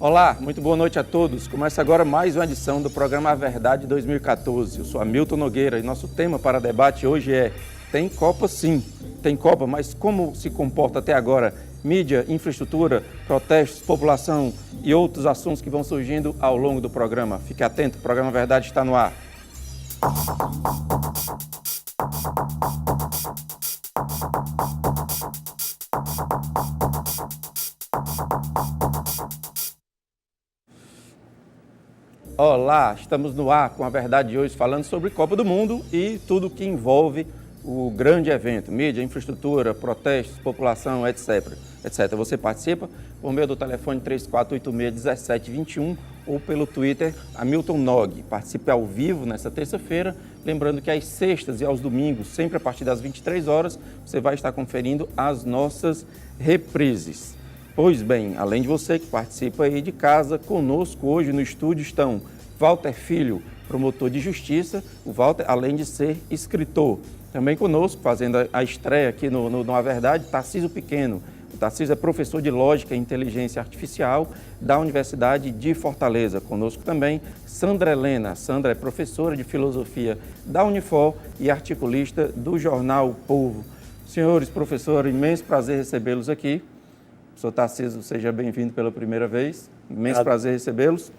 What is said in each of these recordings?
Olá, muito boa noite a todos. Começa agora mais uma edição do programa A Verdade 2014. Eu sou Hamilton Nogueira e nosso tema para debate hoje é: tem Copa sim, tem Copa, mas como se comporta até agora? Mídia, infraestrutura, protestos, população e outros assuntos que vão surgindo ao longo do programa. Fique atento, o programa A Verdade está no ar. Olá, estamos no ar com A Verdade de hoje, falando sobre Copa do Mundo e tudo que envolve o grande evento, mídia, infraestrutura, protestos, população, etc. Você participa por meio do telefone 3486-1721 ou pelo Twitter Hamilton Nog. Participe ao vivo nesta terça-feira, lembrando que às sextas e aos domingos, sempre a partir das 23 horas, você vai estar conferindo as nossas reprises. Pois bem, além de você que participa aí de casa, conosco hoje no estúdio estão Walter Filho, promotor de justiça. O Walter, além de ser escritor, também conosco, fazendo a estreia aqui no A Verdade, Tarcísio Pequeno. O Tarcísio é professor de Lógica e Inteligência Artificial da Universidade de Fortaleza. Conosco também Sandra Helena. Sandra é professora de Filosofia da Unifor e articulista do jornal O Povo. Senhores, professor, imenso prazer recebê-los aqui. Professor Tarcísio, seja bem-vindo pela primeira vez. Imenso prazer recebê-los.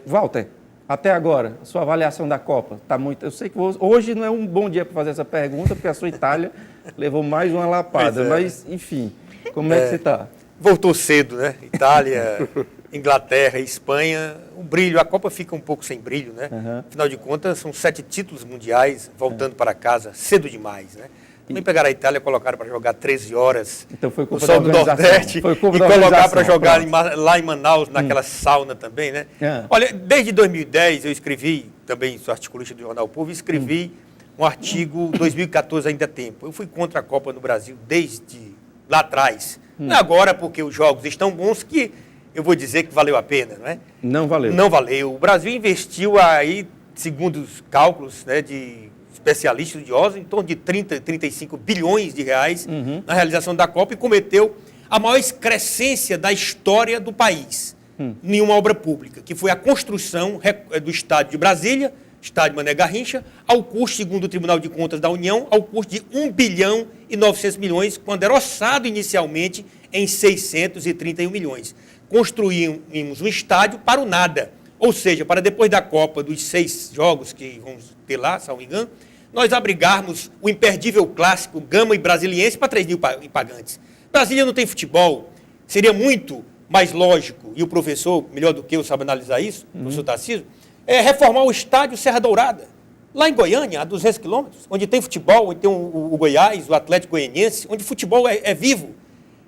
Walter, até agora, a sua avaliação da Copa está muito... Eu sei que hoje não é um bom dia para fazer essa pergunta, porque a sua Itália levou mais uma lapada, mas, enfim, como é que você está? Voltou cedo, né? Itália, Inglaterra, Espanha, o brilho, a Copa fica um pouco sem brilho, né? Afinal de contas, são 7 títulos mundiais voltando para casa cedo demais, né? Também pegaram a Itália e colocaram para jogar 13 horas então foi culpa no sol do Nordeste e colocar para jogar lá em Manaus, naquela sauna também, né? Olha, desde 2010 eu escrevi, também sou articulista do Jornal O Povo, escrevi um artigo, 2014 ainda há tempo. Eu fui contra a Copa no Brasil desde lá atrás. Não é agora porque os jogos estão bons que eu vou dizer que valeu a pena, não é? Não valeu. Não valeu. O Brasil investiu aí, segundo os cálculos, né, de especialistas estudiosos, em torno de 30, 35 bilhões de reais na realização da Copa e cometeu a maior excrescência da história do país em uma obra pública, que foi a construção do estádio de Brasília, estádio Mané Garrincha, ao custo, segundo o Tribunal de Contas da União, ao custo de 1 bilhão e 900 milhões, quando era orçado inicialmente em 631 milhões. Construímos um estádio para o nada, ou seja, para depois da Copa, dos 6 jogos que vamos ter lá, se não me engano, nós abrigarmos o imperdível clássico Gama e Brasiliense para 3 mil pagantes. Brasília não tem futebol. Seria muito mais lógico, e o professor, melhor do que eu, sabe analisar isso, o professor Tarcísio, reformar o estádio Serra Dourada, lá em Goiânia, a 200 quilômetros, onde tem futebol, onde tem o Goiás, o Atlético Goianiense, onde o futebol é vivo.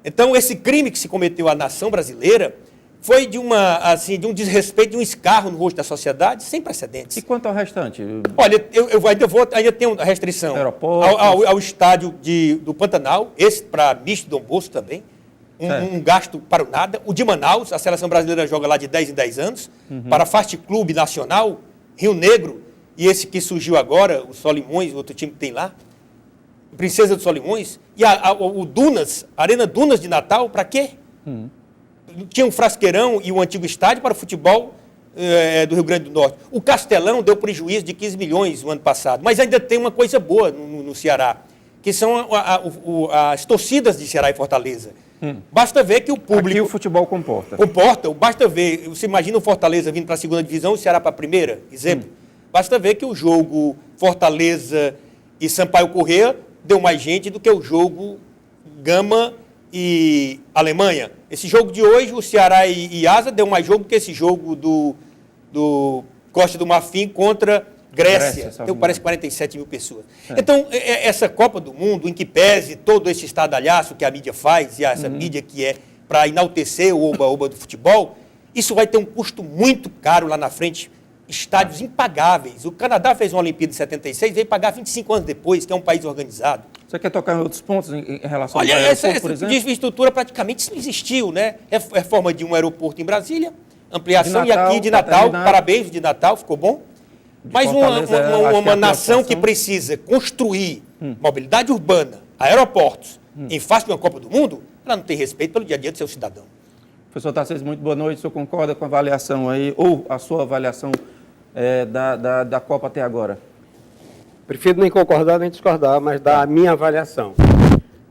Então, esse crime que se cometeu à nação brasileira foi de um desrespeito, de um escarro no rosto da sociedade, sem precedentes. E quanto ao restante? Olha, ainda tenho a restrição ao estádio do Pantanal, esse para misto Dom Bosco também, um gasto para o nada. O de Manaus, a seleção brasileira joga lá de 10 em 10 anos, para Fast Clube Nacional, Rio Negro, e esse que surgiu agora, o Solimões, outro time que tem lá, Princesa dos Solimões, e o Dunas, Arena Dunas de Natal, para quê? Tinha um Frasqueirão e o antigo estádio para o futebol do Rio Grande do Norte. O Castelão deu prejuízo de 15 milhões no ano passado, mas ainda tem uma coisa boa no Ceará, que são as torcidas de Ceará e Fortaleza. Basta ver que o público... Aqui o futebol comporta. Basta ver, você imagina o Fortaleza vindo para a segunda divisão, o Ceará para a primeira, exemplo. Basta ver que o jogo Fortaleza e Sampaio Corrêa deu mais gente do que o jogo Gama e Alemanha. Esse jogo de hoje, o Ceará e Asa deu mais jogo que esse jogo do Costa do Marfim contra Grécia. Deu parece 47 mil pessoas. Então, essa Copa do Mundo, em que pese todo esse estardalhaço que a mídia faz, e essa mídia que é para enaltecer o oba-oba do futebol, isso vai ter um custo muito caro lá na frente, estádios impagáveis. O Canadá fez uma Olimpíada em 76 e veio pagar 25 anos depois, que é um país organizado. Você quer tocar em outros pontos em relação ao aeroporto, por exemplo? Essa infraestrutura praticamente não existiu, né? Reforma de um aeroporto em Brasília, ampliação, e aqui de Natal, parabéns, de Natal, ficou bom. Mas uma nação que precisa construir mobilidade urbana, aeroportos, em face de uma Copa do Mundo, ela não tem respeito pelo dia a dia do seu cidadão. Professor Tarcísio, muito boa noite. O senhor concorda com a avaliação aí, ou a sua avaliação da Copa até agora? Prefiro nem concordar nem discordar, mas dar a minha avaliação.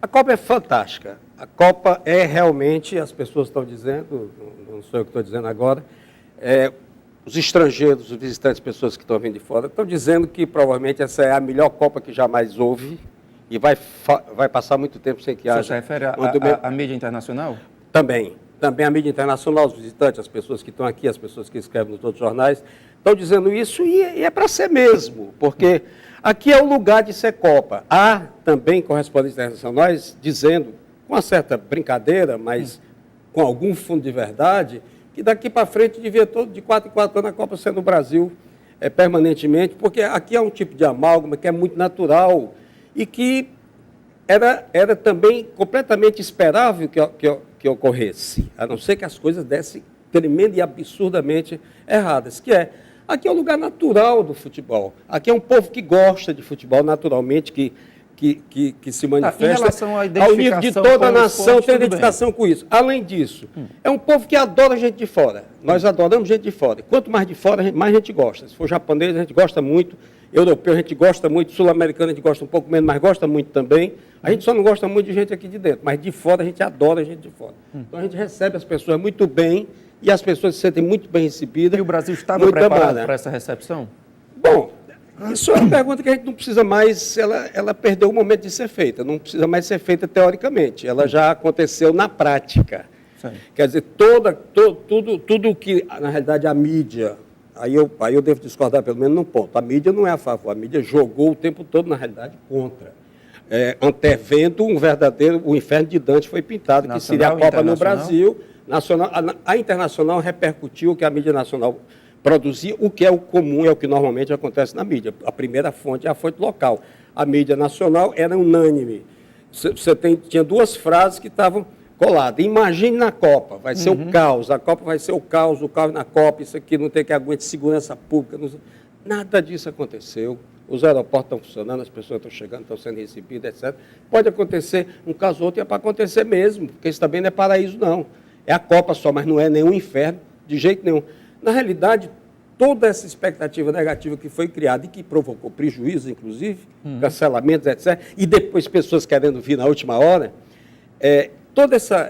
A Copa é fantástica. A Copa é realmente, as pessoas estão dizendo, não sou eu que estou dizendo agora, os estrangeiros, os visitantes, pessoas que estão vindo de fora, estão dizendo que provavelmente essa é a melhor Copa que jamais houve e vai passar muito tempo sem que haja... Você se refere à mídia internacional? Também a mídia internacional, os visitantes, as pessoas que estão aqui, as pessoas que escrevem nos outros jornais, estão dizendo isso e é para ser mesmo, porque aqui é o lugar de ser Copa. Há também correspondentes internacionais dizendo, com uma certa brincadeira, mas com algum fundo de verdade, que daqui para frente devia de 4 em 4 anos a Copa ser no Brasil permanentemente, porque aqui é um tipo de amálgama que é muito natural e que era também completamente esperável que ocorresse, a não ser que as coisas dessem tremenda e absurdamente erradas, que aqui é o lugar natural do futebol. Aqui é um povo que gosta de futebol naturalmente, que se manifesta. Em relação à ao nível de toda a nação, tem identificação com isso. Além disso, é um povo que adora gente de fora. Nós adoramos gente de fora. Quanto mais de fora, mais a gente gosta. Se for japonês, a gente gosta muito. Europeu, a gente gosta muito. Sul-americano, a gente gosta um pouco menos, mas gosta muito também. A gente só não gosta muito de gente aqui de dentro. Mas de fora, a gente adora gente de fora. Então, a gente recebe as pessoas muito bem e as pessoas se sentem muito bem recebidas. E o Brasil estava preparado para essa recepção? Bom, isso é uma pergunta que a gente não precisa mais, ela perdeu o momento de ser feita, não precisa mais ser feita teoricamente, ela já aconteceu na prática. Sim. Quer dizer, tudo que, na realidade, a mídia, aí eu devo discordar pelo menos num ponto, a mídia não é a favor, a mídia jogou o tempo todo, na realidade, contra. Antevendo o inferno de Dante foi pintado, que seria a Copa no Brasil, a internacional repercutiu o que a mídia nacional produzir, o que é o comum, é o que normalmente acontece na mídia. A primeira fonte é a fonte local. A mídia nacional era unânime. Tinha duas frases que estavam coladas. Imagine na Copa, vai ser o caos, a Copa vai ser o caos na Copa, isso aqui não tem que aguentar segurança pública. Nada disso aconteceu. Os aeroportos estão funcionando, as pessoas estão chegando, estão sendo recebidas, etc. Pode acontecer um caso ou outro, é para acontecer mesmo, porque isso também não é paraíso, não. É a Copa só, mas não é nenhum inferno, de jeito nenhum. Na realidade, toda essa expectativa negativa que foi criada e que provocou prejuízo, inclusive, cancelamentos, etc., e depois pessoas querendo vir na última hora, toda essa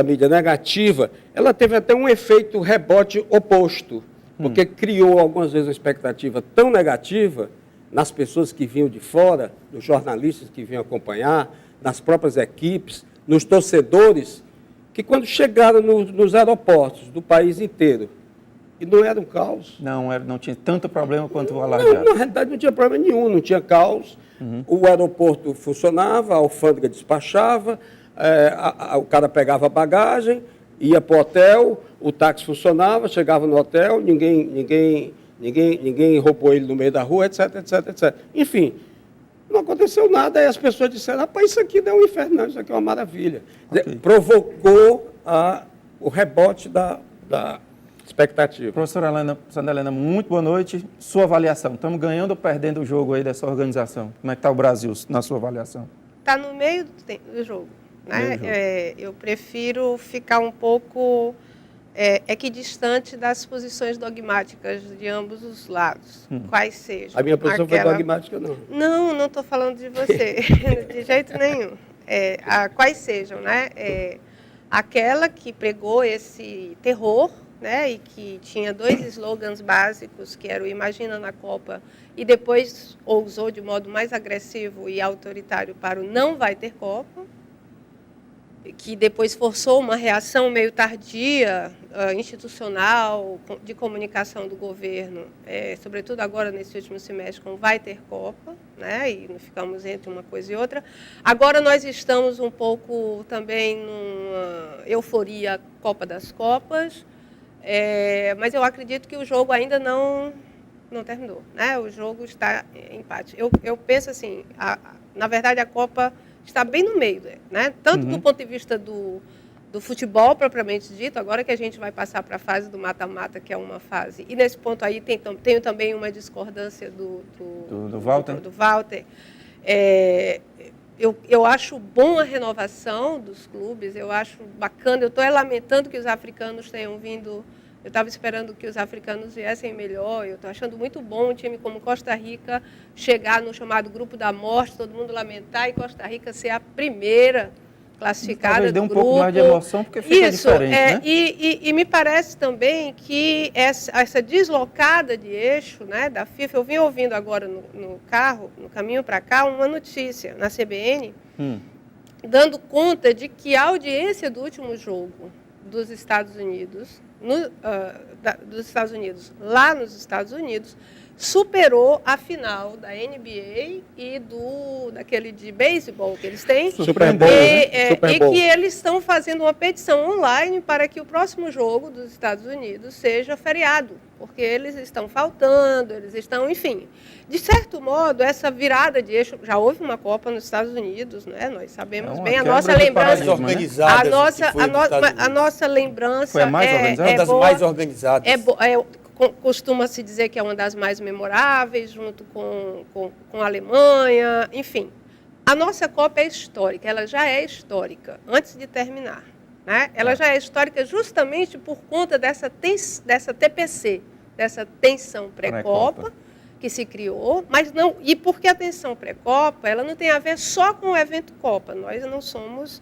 mídia negativa, ela teve até um efeito rebote oposto, porque criou algumas vezes uma expectativa tão negativa nas pessoas que vinham de fora, nos jornalistas que vinham acompanhar, nas próprias equipes, nos torcedores, que quando chegaram nos aeroportos do país inteiro, e não era um caos. Não tinha tanto problema quanto o alardeado. Na realidade não tinha problema nenhum, não tinha caos. O aeroporto funcionava, a alfândega despachava, o cara pegava a bagagem, ia para o hotel, o táxi funcionava, chegava no hotel, ninguém roubou ele no meio da rua, etc, etc, etc. Enfim, não aconteceu nada, aí as pessoas disseram, rapaz, isso aqui não é um inferno, não, isso aqui é uma maravilha. Okay. Provocou o rebote da expectativa. Professora Sandra Helena, muito boa noite. Sua avaliação, estamos ganhando ou perdendo o jogo aí dessa organização? Como é que está o Brasil na sua avaliação? Está no meio do jogo. Né? Eu prefiro ficar um pouco equidistante das posições dogmáticas de ambos os lados, quais sejam. A minha posição foi dogmática, não. Não estou falando de você, de jeito nenhum. Quais sejam, né? Aquela que pregou esse terror, né? E que tinha 2 slogans básicos, que era o Imagina na Copa, e depois ousou de modo mais agressivo e autoritário para o Não Vai Ter Copa, que depois forçou uma reação meio tardia, institucional, de comunicação do governo, sobretudo agora nesse último semestre, com Vai Ter Copa, né? E ficamos entre uma coisa e outra. Agora nós estamos um pouco também numa euforia Copa das Copas, mas eu acredito que o jogo ainda não terminou, né? O jogo está em empate. Eu penso assim, na verdade a Copa está bem no meio, né? Tanto do ponto de vista do futebol propriamente dito, agora que a gente vai passar para a fase do mata-mata, que é uma fase, e nesse ponto aí tenho também uma discordância do Walter. eu acho bom a renovação dos clubes, eu acho bacana, eu estou lamentando que os africanos tenham vindo, eu estava esperando que os africanos viessem melhor, eu estou achando muito bom um time como Costa Rica chegar no chamado Grupo da Morte, todo mundo lamentar, e Costa Rica ser a primeira classificada talvez dê do um grupo. pouco mais de emoção, porque fica Isso, diferente, né? E me parece também que essa deslocada de eixo, né, da FIFA, eu vim ouvindo agora no carro, no caminho para cá, uma notícia na CBN, dando conta de que a audiência do último jogo dos Estados Unidos, lá nos Estados Unidos, superou a final da NBA e daquele de beisebol que eles têm. Super Bowl, né? Super Bowl. E que eles estão fazendo uma petição online para que o próximo jogo dos Estados Unidos seja feriado, porque eles estão faltando, eles estão, enfim. De certo modo, essa virada de eixo, já houve uma Copa nos Estados Unidos, né? Nós sabemos bem, a nossa lembrança, a nossa lembrança foi a mais organizada? Uma das mais organizadas. Costuma-se dizer que é uma das mais memoráveis, junto com a Alemanha, enfim. A nossa Copa é histórica, ela já é histórica, antes de terminar. Né? Ela já é histórica justamente por conta dessa TPC, dessa tensão pré-Copa, que se criou, mas não. E porque a tensão pré-Copa, ela não tem a ver só com o evento Copa. Nós não somos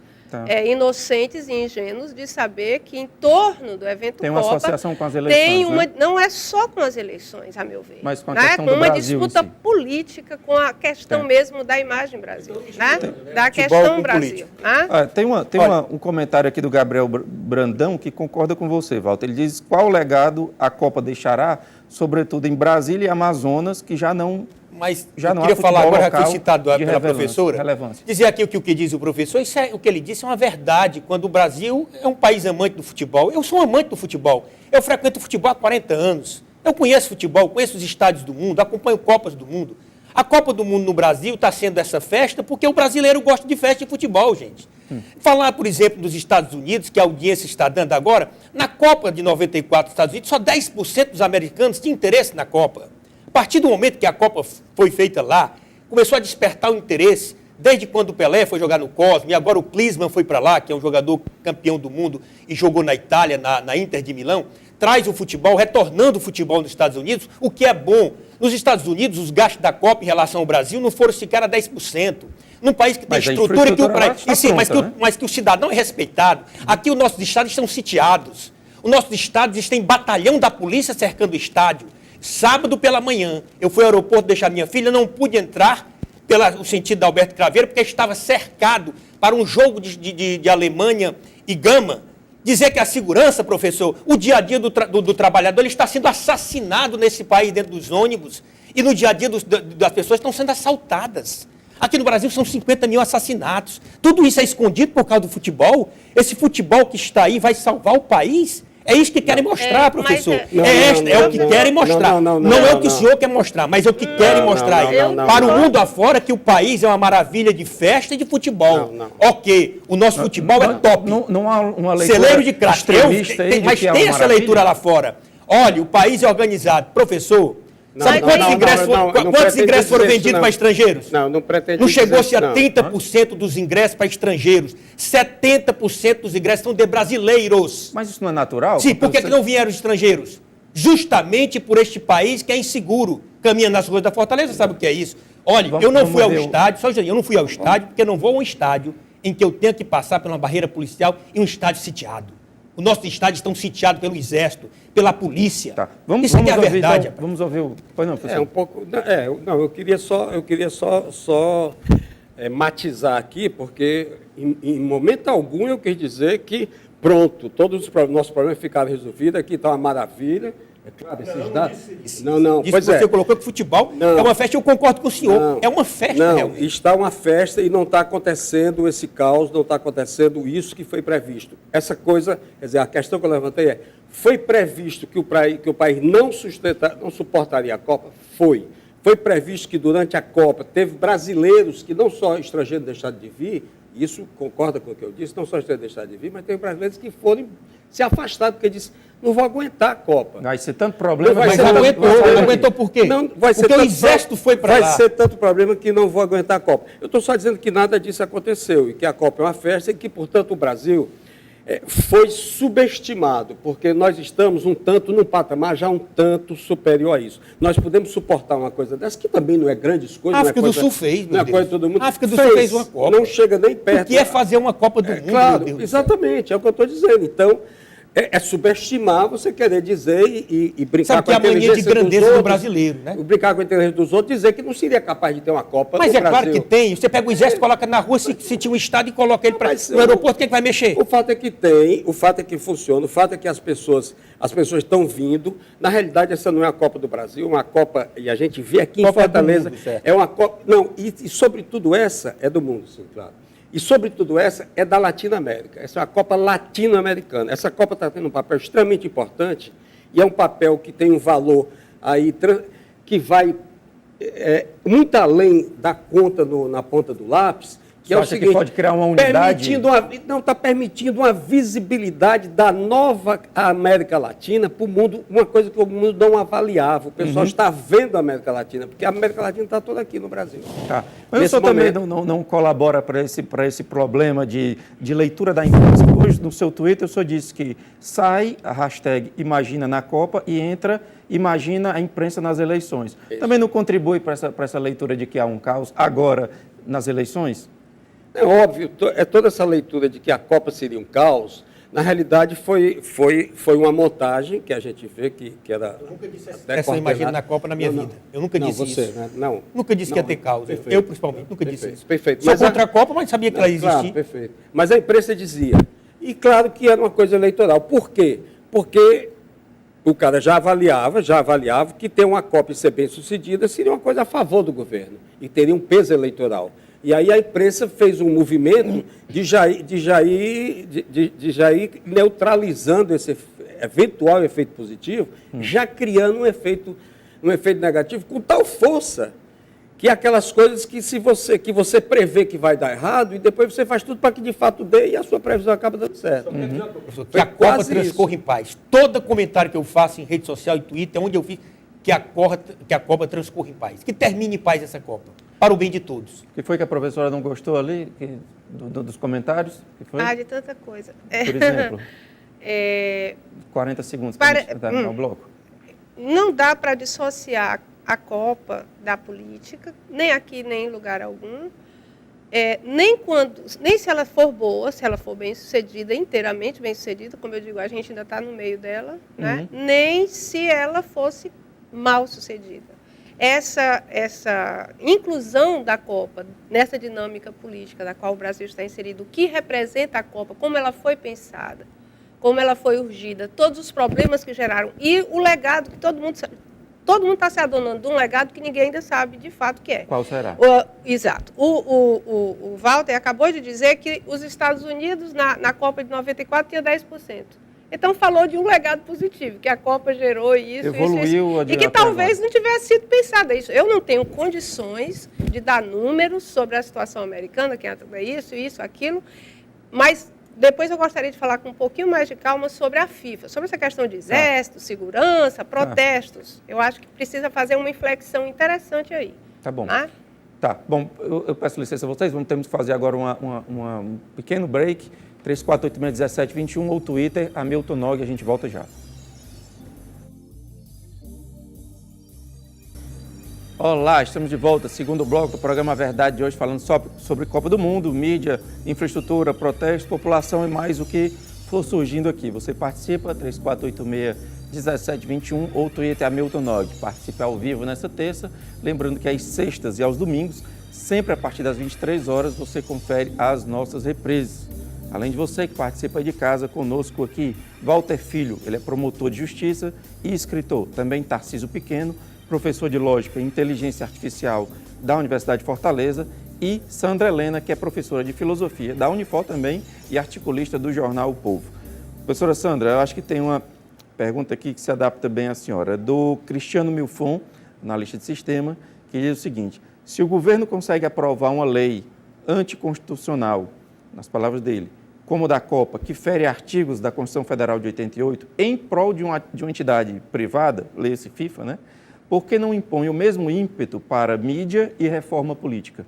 inocentes e ingênuos de saber que em torno do evento Copa tem uma associação com as eleições, né? Não é só com as eleições, a meu ver. Mas com a né? questão com do uma Brasil disputa em si. política, com a questão mesmo da imagem Brasil, né? Da questão Brasil. Né? Tem um comentário aqui do Gabriel Brandão que concorda com você, Walter. Ele diz: qual legado a Copa deixará, sobretudo em Brasília e Amazonas, que já não... Mas já eu não queria falar agora, já que foi citado pela professora, relevância. Dizer aqui o que diz o professor, o que ele disse é uma verdade, quando o Brasil é um país amante do futebol. Eu sou um amante do futebol, eu frequento o futebol há 40 anos, eu conheço futebol, conheço os estádios do mundo, acompanho Copas do Mundo. A Copa do Mundo no Brasil está sendo essa festa porque o brasileiro gosta de festa de futebol, gente. Falar, por exemplo, dos Estados Unidos, que a audiência está dando agora, na Copa de 94 dos Estados Unidos, só 10% dos americanos tinham interesse na Copa. A partir do momento que a Copa foi feita lá, começou a despertar o interesse, desde quando o Pelé foi jogar no Cosme, e agora o Klinsmann foi para lá, que é um jogador campeão do mundo e jogou na Itália, na Inter de Milão, traz o futebol, retornando o futebol nos Estados Unidos, o que é bom. Nos Estados Unidos, os gastos da Copa em relação ao Brasil não foram sequer a 10%. Num país que tem estrutura mas que o cidadão é respeitado. Aqui os nossos estádios estão sitiados. Os nossos estádios têm batalhão da polícia cercando o estádio. Sábado pela manhã, eu fui ao aeroporto deixar minha filha, não pude entrar pelo sentido da Alberto Craveiro, porque estava cercado para um jogo de Alemanha e Gama. Dizer que a segurança, professor, o dia a dia do trabalhador, ele está sendo assassinado nesse país, dentro dos ônibus, e no dia a dia das pessoas estão sendo assaltadas. Aqui no Brasil são 50 mil assassinatos. Tudo isso é escondido por causa do futebol. Esse futebol que está aí vai salvar o país? É isso que querem mostrar, professor. É o que querem mostrar. Não é o que o senhor quer mostrar, mas é o que querem mostrar aí. Para o mundo afora, que o país é uma maravilha de festa e de futebol. Ok, o nosso futebol é top. Não há uma leitura celeiro de craque. Mas tem essa leitura lá fora. Olha, o país é organizado. Professor, sabe quantos ingressos foram vendidos para estrangeiros? Não pretende. Não chegou-se a 30% dos ingressos para estrangeiros. 70% dos ingressos são de brasileiros. Mas isso não é natural? Sim, por que não vieram estrangeiros? Justamente por este país que é inseguro. Caminha nas ruas da Fortaleza, sabe o que é isso? Olha, eu não fui ao estádio, eu não fui ao estádio porque eu não vou a um estádio em que eu tenho que passar por uma barreira policial e um estádio sitiado. Os nossos estádios estão sitiados pelo Exército, pela polícia. Tá. Isso aqui é a verdade. Então, vamos ouvir o... Pois não, professor. Eu queria só matizar aqui, porque em momento algum eu quis dizer que, pronto, todos os nossos problemas ficaram resolvidos, aqui está uma maravilha. É claro, esses dados. Não. Isso que você colocou que futebol é uma festa, eu concordo com o senhor. É uma festa, realmente. Está uma festa e não está acontecendo esse caos, não está acontecendo isso que foi previsto. Essa coisa, quer dizer, a questão que eu levantei é, foi previsto que o país não suportaria a Copa? Foi. Foi previsto que durante a Copa teve brasileiros que não só estrangeiros deixaram de vir, isso concorda com o que eu disse, não só estrangeiros deixaram de vir, mas teve brasileiros que foram se afastados, porque disse, não vão aguentar a Copa. Vai ser tanto problema. Não vai Mas ser tanto aguentou por quê? Não, vai ser Porque o tanto Exército foi para lá. Vai ser tanto problema que não vou aguentar a Copa. Eu estou só dizendo que nada disso aconteceu e que a Copa é uma festa e que, portanto, o Brasil foi subestimado, porque nós estamos num patamar já um tanto superior a isso. Nós podemos suportar uma coisa dessa, que também não é grandes coisas. A África não é do Sul fez, não é coisa de todo mundo. A África do Sul fez uma Copa. Não chega nem perto. O que é fazer uma Copa do Mundo, Claro, meu Deus exatamente, é o que eu estou dizendo. Então, é subestimar você querer dizer e brincar Sabe com a que é a mania de inteligência dos grandeza do outros, brasileiro, né? Brincar com a inteligência dos outros, dizer que não seria capaz de ter uma Copa Mas no é claro Brasil. que tem. Você pega o Exército, coloca na rua, se tinha um Estado e coloca ele no aeroporto, quem é que vai mexer? O fato é que tem, o fato é que funciona, o fato é que as pessoas estão vindo. Na realidade, essa não é a Copa do Brasil, é uma Copa, e a gente vê aqui Copa em Fortaleza, do mundo, certo. é uma Copa. Não, e sobretudo essa é do mundo, sim, claro. E, sobretudo, essa é da Latinoamérica. Essa é a Copa latino-americana. Essa Copa está tendo um papel extremamente importante e é um papel que tem um valor aí que vai muito além da conta na ponta do lápis. Que Você é o acha seguinte, que pode criar uma unidade? Está permitindo uma visibilidade da nova América Latina para o mundo, uma coisa que o mundo não avaliava. O pessoal está vendo a América Latina, porque a América Latina está toda aqui no Brasil. Tá. Mas o senhor também não colabora para esse problema de leitura da imprensa. Hoje, no seu Twitter, o senhor disse que sai a hashtag Imagina na Copa e entra Imagina a imprensa nas eleições. Isso. Também não contribui para essa leitura de que há um caos agora nas eleições? É óbvio, toda essa leitura de que a Copa seria um caos, na realidade foi uma montagem que a gente vê que era... Eu nunca disse até essa Imagina coordenada. na Copa na minha vida. Eu nunca disse você, isso. Né? Não. Nunca disse que ia ter caos. Perfeito. Eu, principalmente, nunca disse Perfeito, isso. perfeito. Sou Mas contra a Copa, mas sabia que ela existia. Claro, perfeito. Mas a imprensa dizia. E claro que era uma coisa eleitoral. Por quê? Porque o cara já avaliava que ter uma Copa e ser bem-sucedida seria uma coisa a favor do governo e teria um peso eleitoral. E aí a imprensa fez um movimento de já ir neutralizando esse eventual efeito positivo, já criando um efeito negativo com tal força que aquelas coisas que você prevê que vai dar errado e depois você faz tudo para que de fato dê e a sua previsão acaba dando certo. Professor, que a Copa transcorra em paz. Todo comentário que eu faço em rede social e Twitter, onde eu fiz, que a Copa transcorra em paz. Que termine em paz essa Copa, para o bem de todos. O que foi que a professora não gostou ali dos comentários? Que foi? De tanta coisa. Por exemplo? 40 segundos para terminar o bloco. Não dá para dissociar a Copa da política, nem aqui, nem em lugar algum. Nem se ela for boa, se ela for bem-sucedida, inteiramente bem-sucedida, como eu digo, a gente ainda está no meio dela, né? Nem se ela fosse mal-sucedida. Essa inclusão da Copa nessa dinâmica política da qual o Brasil está inserido, o que representa a Copa, como ela foi pensada, como ela foi urgida, todos os problemas que geraram e o legado que todo mundo está se adonando de um legado que ninguém ainda sabe de fato o que é. Qual será? Exato. O Walter acabou de dizer que os Estados Unidos, na Copa de 94, tinha 10%. Então, falou de um legado positivo, que a Copa gerou isso, evoluiu isso. E que talvez não tivesse sido pensado isso. Eu não tenho condições de dar números sobre a situação americana, que é isso, aquilo, mas depois eu gostaria de falar com um pouquinho mais de calma sobre a FIFA, sobre essa questão de exército, segurança, protestos. Eu acho que precisa fazer uma inflexão interessante aí. Tá bom. Tá? Tá, bom, eu peço licença a vocês, vamos ter que fazer agora um pequeno break, 34861721 ou Twitter, Hamilton Nog, a gente volta já. Olá, estamos de volta, segundo bloco do programa Verdade de hoje, falando sobre Copa do Mundo, mídia, infraestrutura, protesto, população e mais o que for surgindo aqui. Você participa, 3486-1721 ou Twitter Hamilton Nog. Participe ao vivo nessa terça, lembrando que às sextas e aos domingos, sempre a partir das 23 horas, você confere as nossas reprises. Além de você que participa de casa conosco aqui, Walter Filho, ele é promotor de justiça e escritor. Também Tarcísio Pequeno, professor de Lógica e Inteligência Artificial da Universidade de Fortaleza, e Sandra Helena, que é professora de Filosofia da Unifor também e articulista do jornal O Povo. Professora Sandra, eu acho que tem uma pergunta aqui que se adapta bem à senhora, do Cristiano Milfon, analista de sistema, que diz o seguinte: se o governo consegue aprovar uma lei anticonstitucional, nas palavras dele, como o da Copa, que fere artigos da Constituição Federal de 88, em prol de uma entidade privada, lê-se FIFA, né? Por que não impõe o mesmo ímpeto para mídia e reforma política?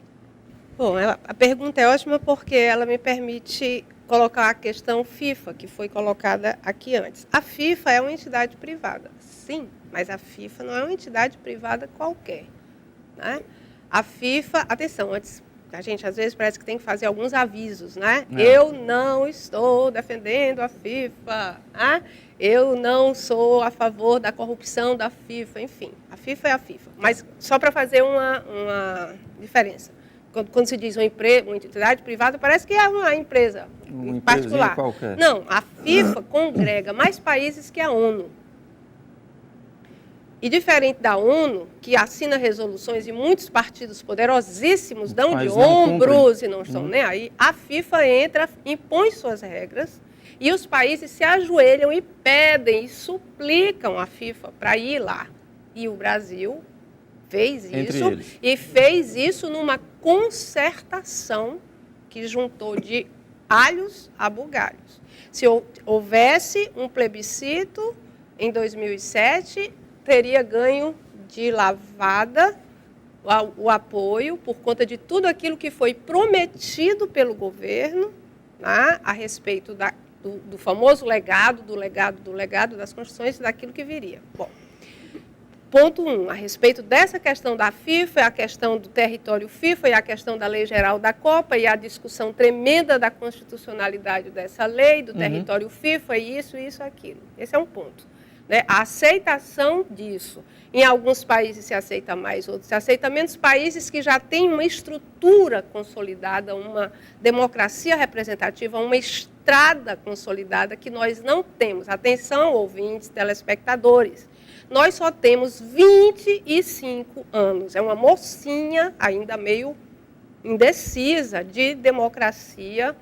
Bom, a pergunta é ótima porque ela me permite colocar a questão FIFA, que foi colocada aqui antes. A FIFA é uma entidade privada, sim, mas a FIFA não é uma entidade privada qualquer, né? A FIFA, atenção, antes, a gente às vezes parece que tem que fazer alguns avisos, né? Eu não estou defendendo a FIFA, né? Eu não sou a favor da corrupção da FIFA, enfim, a FIFA é a FIFA. Mas só para fazer uma diferença. Quando se diz uma entidade privada, parece que é uma empresa particular. Qualquer. Não, a FIFA congrega mais países que a ONU. E diferente da ONU, que assina resoluções e muitos partidos poderosíssimos dão de ombros e não estão nem aí, a FIFA entra, impõe suas regras e os países se ajoelham e pedem e suplicam a FIFA para ir lá. E o Brasil fez isso e fez isso numa concertação que juntou de alhos a bugalhos. Se houvesse um plebiscito em 2007, teria ganho de lavada o apoio por conta de tudo aquilo que foi prometido pelo governo, né, a respeito do famoso legado das Constituições e daquilo que viria. Bom, ponto 1, a respeito dessa questão da FIFA, a questão do território FIFA e a questão da Lei Geral da Copa e a discussão tremenda da constitucionalidade dessa lei, do território FIFA e isso, aquilo. Esse é um ponto. Né? A aceitação disso. Em alguns países se aceita mais, outros se aceita menos. Países que já têm uma estrutura consolidada, uma democracia representativa, uma estrada consolidada que nós não temos. Atenção, ouvintes, telespectadores. Nós só temos 25 anos. É uma mocinha ainda meio indecisa de democracia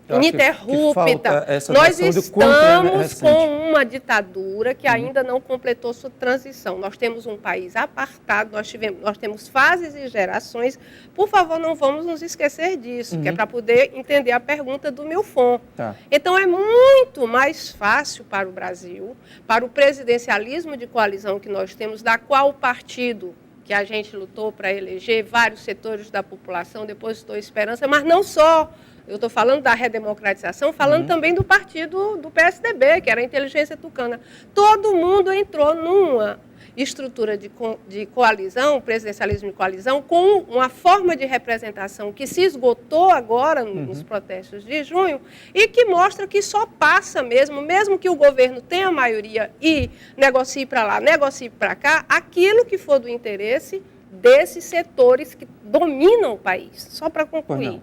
ininterrupta. Nós estamos com uma ditadura que ainda não completou sua transição. Nós temos um país apartado, nós temos fases e gerações. Por favor, não vamos nos esquecer disso, que é para poder entender a pergunta do Milfon. Tá. Então, é muito mais fácil para o Brasil, para o presidencialismo de coalizão que nós temos, da qual o partido que a gente lutou para eleger, vários setores da população depositou esperança, mas não só. Eu estou falando da redemocratização, falando também do partido do PSDB, que era a Inteligência Tucana. Todo mundo entrou numa estrutura de coalizão, presidencialismo de coalizão, com uma forma de representação que se esgotou agora nos protestos de junho e que mostra que só passa mesmo que o governo tenha maioria e negocie para lá, negocie para cá, aquilo que for do interesse desses setores que dominam o país. Só para concluir.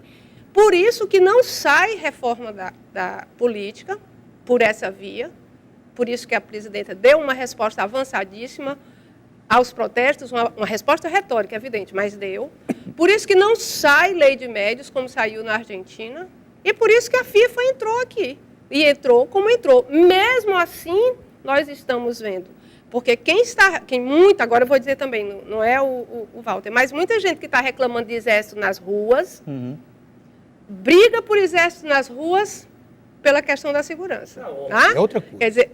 Por isso que não sai reforma da política por essa via, por isso que a presidenta deu uma resposta avançadíssima aos protestos, uma resposta retórica, evidente, mas deu. Por isso que não sai lei de médios, como saiu na Argentina, e por isso que a FIFA entrou aqui, e entrou como entrou. Mesmo assim, nós estamos vendo, porque agora eu vou dizer também, não é o Walter, mas muita gente que está reclamando de exército nas ruas, briga por exército nas ruas pela questão da segurança. Tá? É outra coisa. Quer dizer,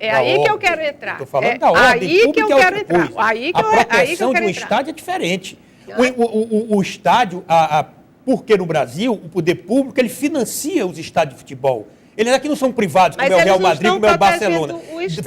aí que eu quero entrar. Estou falando da ordem aí pública, que eu quero entrar. A proteção de um estádio é diferente. O estádio, porque no Brasil, o poder público, ele financia os estádios de futebol. Eles aqui não são privados, como é o Real Madrid, como é o Barcelona.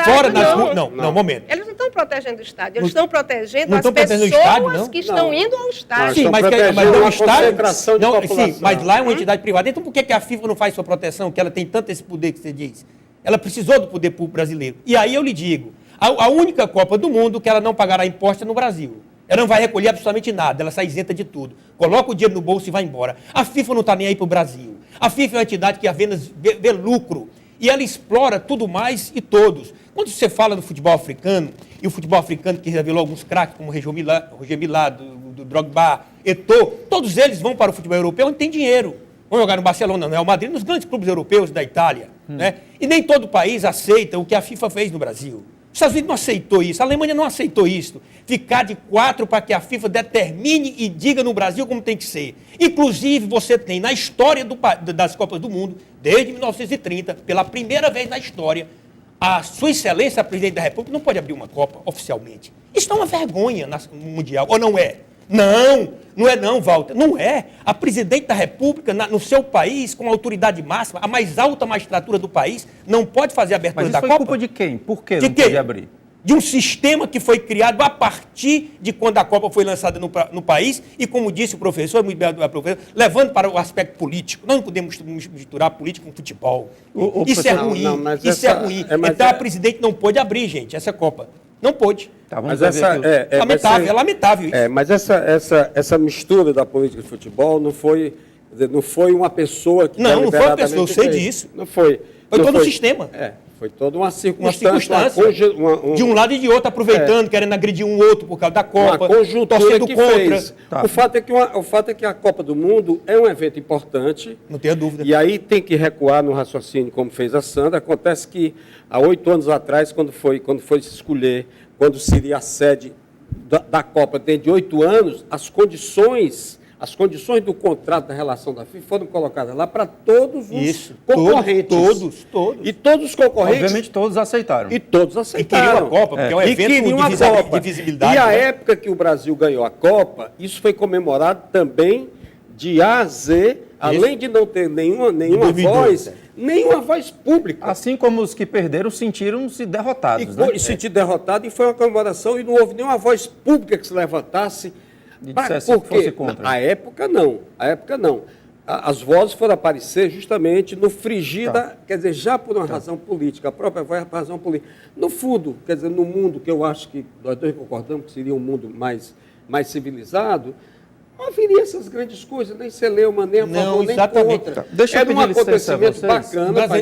Fora das ruas. Não, momento. Eles não estão protegendo o estádio, eles estão protegendo as pessoas que estão indo ao estádio. Sim, mas o estádio. Sim, mas lá é uma entidade privada. Então por que a FIFA não faz sua proteção, que ela tem tanto esse poder que você diz? Ela precisou do poder público brasileiro. E aí eu lhe digo, a única Copa do Mundo que ela não pagará imposto é no Brasil. Ela não vai recolher absolutamente nada, ela sai isenta de tudo. Coloca o dinheiro no bolso e vai embora. A FIFA não está nem aí para o Brasil. A FIFA é uma entidade que apenas vê lucro. E ela explora tudo mais e todos. Quando você fala do futebol africano, e o futebol africano que revelou alguns craques, como Roger Milá, do Drogba, Eto'o, todos eles vão para o futebol europeu onde tem dinheiro. Vão jogar no Barcelona, no Real Madrid, nos grandes clubes europeus da Itália. Né? E nem todo país aceita o que a FIFA fez no Brasil. Os Estados Unidos não aceitou isso, a Alemanha não aceitou isso. Ficar de 4 para que a FIFA determine e diga no Brasil como tem que ser. Inclusive, você tem na história das Copas do Mundo, desde 1930, pela primeira vez na história, a Sua Excelência, a Presidente da República, não pode abrir uma Copa oficialmente. Isso é uma vergonha no Mundial, ou não é? Não é não, Walter, não é. A Presidente da República, no seu país, com a autoridade máxima, a mais alta magistratura do país, não pode fazer a abertura da Copa. Mas isso foi culpa de quem? Por que não pode abrir? De um sistema que foi criado a partir de quando a Copa foi lançada no país e, como disse o professor, levando para o aspecto político. Nós não podemos misturar política com futebol. Isso é ruim, é ruim. Então a Presidente não pôde abrir, gente, essa Copa. Não pôde. Tá, mas é lamentável isso. Mas essa mistura da política e futebol não foi uma pessoa que... Não foi uma pessoa, eu sei disso. Não foi. Foi todo um sistema. Foi toda uma circunstância. De um lado e de outro, aproveitando, querendo agredir um outro por causa da Copa, uma conjuntura torcendo que contra. Fez. Tá. O fato é que a Copa do Mundo é um evento importante. Não tenha dúvida. E aí tem que recuar no raciocínio, como fez a Sandra. Acontece que, há 8 anos atrás, quando foi se escolher, quando seria a sede da Copa dentro de 8 anos, as condições do contrato da relação da FIFA foram colocadas lá para todos os concorrentes. Todos. E todos os concorrentes... Obviamente todos aceitaram. E todos aceitaram. E queriam a Copa, porque é um evento de visibilidade. E a época que o Brasil ganhou a Copa, isso foi comemorado também de A a Z, além de não ter nenhuma voz pública. Assim como os que perderam sentiram-se derrotados. E sentiram derrotado, e foi uma comemoração, e não houve nenhuma voz pública que se levantasse. E dissesse que fosse contra. A época não. As vozes foram aparecer justamente no frigida, quer dizer, já por uma razão política, a própria voz é uma razão política. No fundo, quer dizer, no mundo que eu acho que nós dois concordamos que seria um mundo mais civilizado, não haveria essas grandes coisas, nem Celeuma, nem a favor, nem contra. Deixa eu pedir um acontecimento bacana,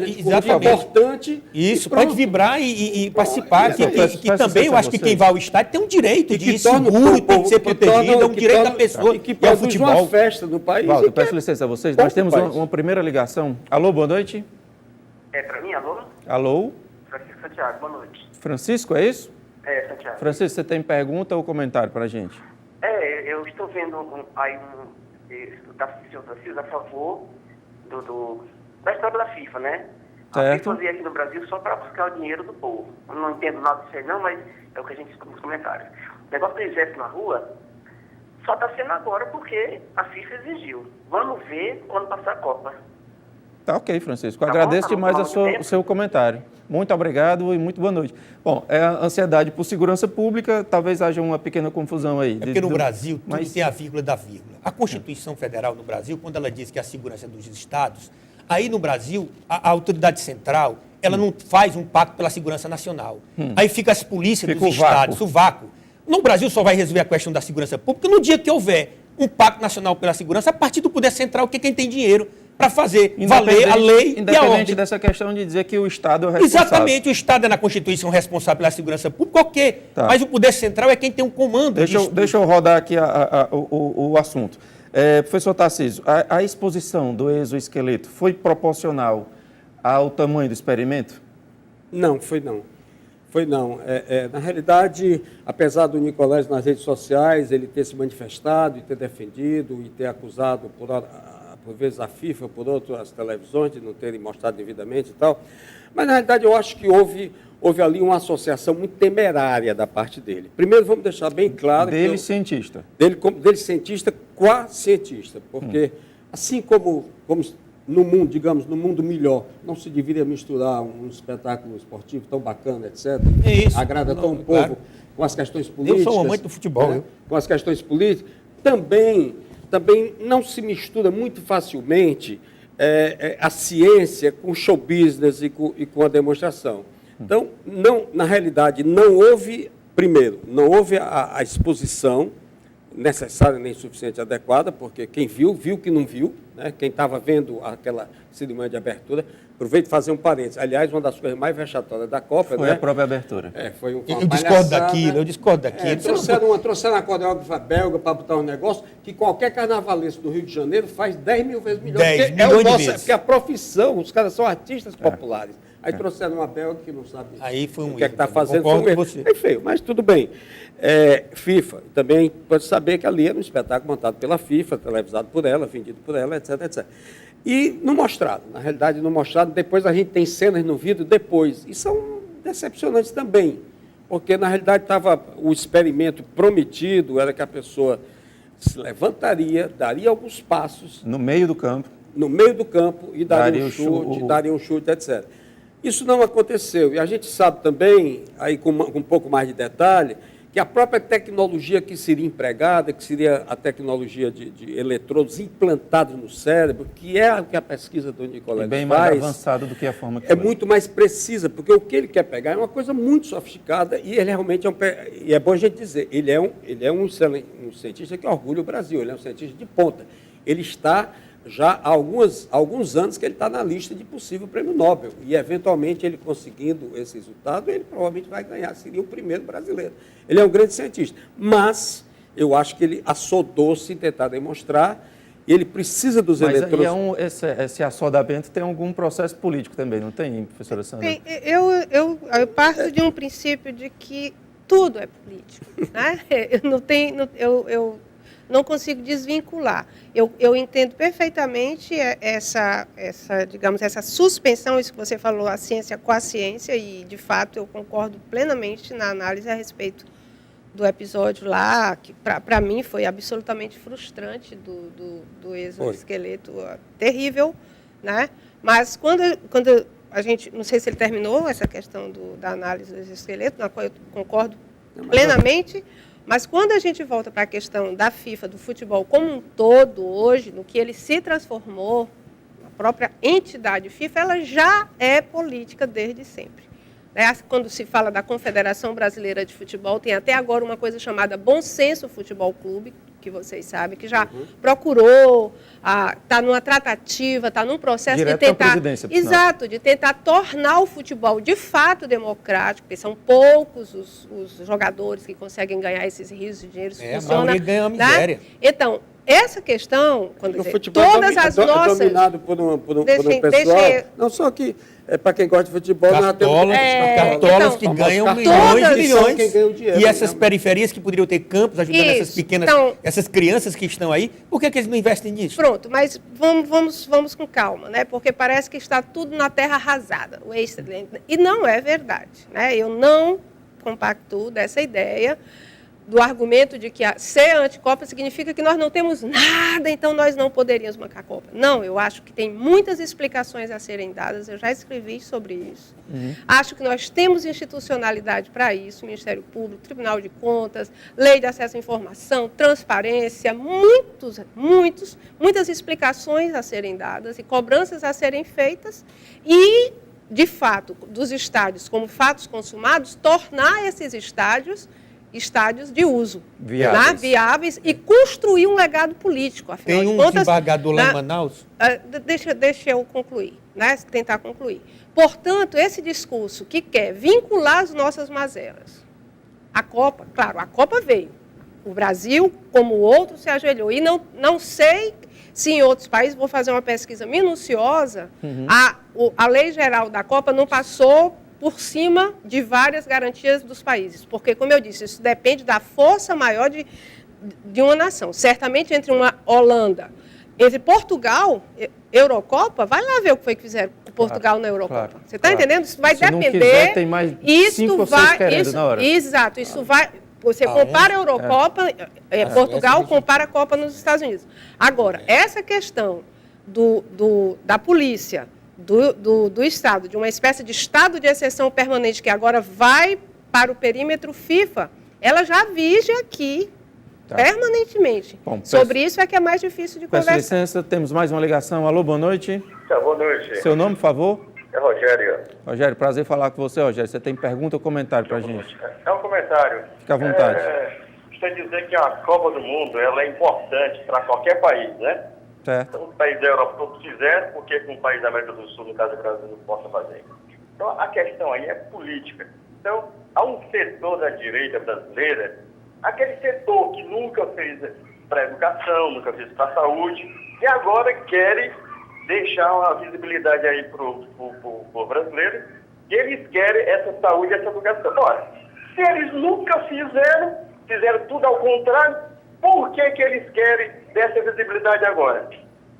importante. Isso, pode vibrar e participar. Que também eu acho que quem vai ao estádio tem um direito de ir seguro, tem que ser protegido, é um direito da pessoa. E que produz uma festa no país. Walter, peço licença a vocês, nós temos uma primeira ligação. Alô, boa noite. É para mim, alô? Alô? Francisco Santiago, boa noite. Francisco, é isso? É, Santiago. Francisco, você tem pergunta ou comentário para a gente? Eu estou vendo da senhor Francisco a favor da história da FIFA, né? Certo. A FIFA veio aqui no Brasil só para buscar o dinheiro do povo. Eu não entendo nada disso aí não, mas é o que a gente escuta nos comentários. O negócio do exército na rua só está sendo agora porque a FIFA exigiu. Vamos ver quando passar a Copa. Tá ok, Francisco. Agradeço demais o seu comentário. Muito obrigado e muito boa noite. Bom, é a ansiedade por segurança pública, talvez haja uma pequena confusão aí. É porque no Brasil tudo tem a vírgula da vírgula. A Constituição Federal no Brasil, quando ela diz que a segurança é dos estados, aí no Brasil, a autoridade central, ela não faz um pacto pela segurança nacional. Aí fica as polícias dos estados, o vácuo. No Brasil só vai resolver a questão da segurança pública no dia que houver um pacto nacional pela segurança a partir do poder central, que é quem tem dinheiro para fazer valer a lei e a ordem. Independente dessa questão de dizer que o Estado é o responsável. Exatamente, o Estado é na Constituição responsável pela segurança pública, ok. Tá. Mas o poder central é quem tem um comando. Deixa eu rodar aqui o assunto. Professor Tarcísio, a exposição do exoesqueleto foi proporcional ao tamanho do experimento? Não, foi não. Na realidade, apesar do Nicolás nas redes sociais, ele ter se manifestado e ter defendido e ter acusado por vezes a FIFA, por outras televisões, de não terem mostrado devidamente e tal. Mas, na realidade, eu acho que houve ali uma associação muito temerária da parte dele. Primeiro, vamos deixar bem claro... Cientista. Dele cientista, cientista. Porque, assim como no mundo, digamos, no mundo melhor, não se deveria misturar um espetáculo esportivo tão bacana, etc. Agrada tão um povo com as questões políticas. Eu sou amante do futebol. Com as questões políticas. Também não se mistura muito facilmente a ciência com o show business e com a demonstração. Então, na realidade, não houve a exposição necessária nem suficiente adequada, porque quem viu que não viu, né? Quem estava vendo aquela cerimônia de abertura, Aproveito e fazer um parênteses. Aliás, uma das coisas mais vexatórias da Copa, Foi né? a própria abertura. Foi uma Eu discordo daquilo, eu discordo daquilo. Trouxeram uma coreógrafa belga para botar um negócio que qualquer carnavalesco do Rio de Janeiro faz 10 mil vezes melhor. 10 porque milhões de vezes. Porque a profissão, os caras são artistas populares. Aí trouxeram uma belga que não sabe Aí foi um o que é que está erro, fazendo. concordo foi um com erro. você. É feio, mas tudo bem. FIFA, também pode saber que ali era um espetáculo montado pela FIFA, televisado por ela, vendido por ela, etc, etc. E não mostrado, na realidade não mostrado. Depois a gente tem cenas no vídeo depois, e são decepcionantes também, porque na realidade estava o experimento prometido, era que a pessoa se levantaria, daria alguns passos No meio do campo. E daria um chute, etc. Isso não aconteceu. E a gente sabe também, aí com um pouco mais de detalhe, que a própria tecnologia que seria empregada, que seria a tecnologia de eletrodos implantados no cérebro, que é o que a pesquisa do Nicoleles Bem faz, mais avançado do que a forma que é foi. muito mais precisa, porque o que ele quer pegar é uma coisa muito sofisticada e ele realmente e é bom a gente dizer, ele é um cientista que orgulha o Brasil, ele é um cientista de ponta. Ele está já há alguns anos que ele está na lista de possível prêmio Nobel. E, eventualmente, ele conseguindo esse resultado, ele provavelmente vai ganhar, seria o primeiro brasileiro. Ele é um grande cientista. Mas eu acho que ele assodou-se em tentar demonstrar, e ele precisa dos eletrodos. Mas esse assodamento tem algum processo político também, não tem, professora Sandra? Eu parto de um princípio de que tudo é político, né? Eu não consigo desvincular. Eu entendo perfeitamente digamos, essa suspensão, isso que você falou, a ciência com a ciência, e, de fato, eu concordo plenamente na análise a respeito do episódio lá, que, para mim, foi absolutamente frustrante do exoesqueleto, terrível, né? Mas, quando a gente, não sei se ele terminou essa questão da análise do exoesqueleto, na qual eu concordo plenamente. Mas quando a gente volta para a questão da FIFA, do futebol como um todo, hoje, no que ele se transformou, a própria entidade FIFA, ela já é política desde sempre. Quando se fala da Confederação Brasileira de Futebol, tem até agora uma coisa chamada Bom Senso Futebol Clube, que vocês sabem, que já procurou, está numa tratativa, está num processo direto de tentar... à presidência, Exato, de tentar tornar o futebol de fato democrático, porque são poucos os jogadores que conseguem ganhar esses rios de dinheiro. A maioria ganha uma miséria. Né? Então, essa questão, quando O dizer, futebol todas as nossas... dominado por um pessoal... Não só que, para quem gosta de futebol... Cartolas que ganham milhões e milhões. Dinheiro, e essas periferias que poderiam ter campos ajudando essas pequenas... Então, essas crianças que estão aí, por que eles não investem nisso? Pronto, mas vamos com calma, né? Porque parece que está tudo na terra arrasada, o excelente. E não é verdade, né? Eu não compactuo dessa ideia do argumento de que ser anticopa significa que nós não temos nada, então nós não poderíamos bancar a Copa. Não, eu acho que tem muitas explicações a serem dadas, eu já escrevi sobre isso. Acho que nós temos institucionalidade para isso, Ministério Público, Tribunal de Contas, Lei de Acesso à Informação, transparência, muitas explicações a serem dadas e cobranças a serem feitas e, de fato, dos estádios como fatos consumados, tornar esses estádios de uso, viáveis e construir um legado político. Afinal Tem de contas, desembargador lá em Manaus? Deixa eu concluir, né? Tentar concluir. Portanto, esse discurso que quer vincular as nossas mazelas, a Copa, claro, a Copa veio. O Brasil, como o outro, se ajoelhou. E não sei se em outros países, vou fazer uma pesquisa minuciosa, a lei geral da Copa não passou por cima de várias garantias dos países. Porque, como eu disse, isso depende da força maior de uma nação. Certamente, entre uma Holanda, entre Portugal, Eurocopa, vai lá ver o que foi que fizeram com Portugal na Eurocopa. Você está entendendo? Isso vai depender... Se não quiser, tem mais 5 ou 6 querendo na hora. Exato, isso vai... Você compara a Eurocopa, Portugal compara a Copa nos Estados Unidos. Agora, essa questão da polícia, do Estado, de uma espécie de estado de exceção permanente que agora vai para o perímetro FIFA, ela já vige aqui permanentemente. Bom, sobre isso é que é mais difícil de conversar. Peço licença, temos mais uma ligação. Alô, boa noite. Boa noite. Seu nome, por favor? É Rogério. Rogério, prazer falar com você, Rogério. Você tem pergunta ou comentário para a gente? É um comentário. Fica à vontade. Gostaria de dizer que a Copa do Mundo ela é importante para qualquer país, né? Certo. Então, os países da Europa todos fizeram, por que um país da América do Sul, no caso do Brasil, não possa fazer? Então, a questão aí é política. Então, há um setor da direita brasileira, aquele setor que nunca fez para a educação, nunca fez para a saúde, e agora querem deixar uma visibilidade aí para o brasileiro, e eles querem essa saúde e essa educação. Ora, se eles nunca fizeram tudo ao contrário, por que eles querem dessa visibilidade agora?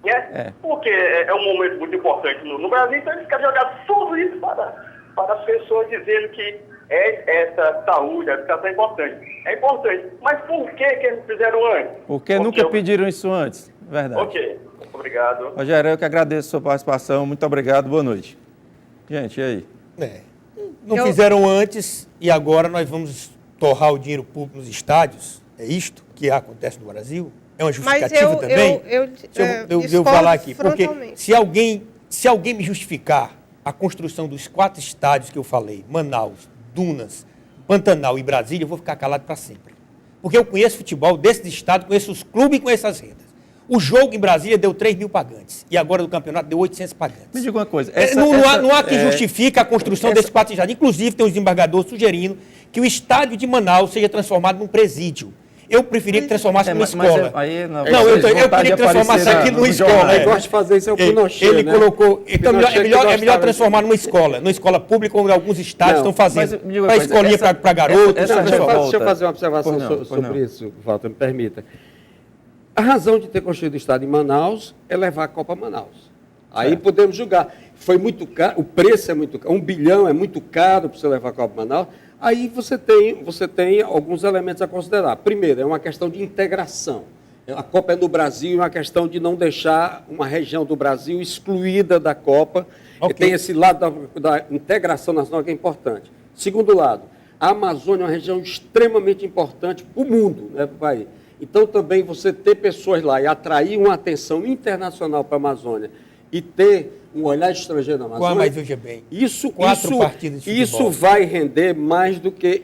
Né? Porque é um momento muito importante no Brasil, então eles querem jogar tudo isso para as pessoas dizendo que essa saúde, a educação é importante. É importante, mas por que eles não fizeram antes? Porque nunca pediram isso antes, verdade. Ok, obrigado. Rogério, eu que agradeço a sua participação, muito obrigado, boa noite. Gente, e aí? Não fizeram antes e agora nós vamos torrar o dinheiro público nos estádios? É isto que acontece no Brasil? É uma justificativa também? Eu falar aqui, porque se alguém me justificar a construção dos 4 estádios que eu falei, Manaus, Dunas, Pantanal e Brasília, eu vou ficar calado para sempre. Porque eu conheço futebol desses estados, conheço os clubes e conheço as rendas. O jogo em Brasília deu 3 mil pagantes. E agora do campeonato deu 800 pagantes. Me diga uma coisa. Não há que justifique a construção desses 4 estádios. Inclusive, tem um desembargador sugerindo que o estádio de Manaus seja transformado num presídio. Eu preferia que transformasse numa escola. Eu queria que transformasse aqui numa escola. Eu gosto de fazer isso, é o Pinochet, ele né? colocou. Então é melhor transformar numa escola pública, como alguns estádios estão fazendo. Para escolinha para garotos. Deixa eu fazer uma observação sobre isso, Walter, me permita. A razão de ter construído o estádio em Manaus é levar a Copa a Manaus. Aí podemos julgar. Foi muito caro, o preço é muito caro, 1 bilhão é muito caro para você levar a Copa a Manaus. Aí você tem alguns elementos a considerar. Primeiro, é uma questão de integração. A Copa é no Brasil, é uma questão de não deixar uma região do Brasil excluída da Copa. Okay. Tem esse lado da integração nacional que é importante. Segundo lado, a Amazônia é uma região extremamente importante para o mundo, né, para o país. Então, também você ter pessoas lá e atrair uma atenção internacional para a Amazônia e ter um olhar estrangeiro na Amazônia, mas veja bem, isso vai render mais do que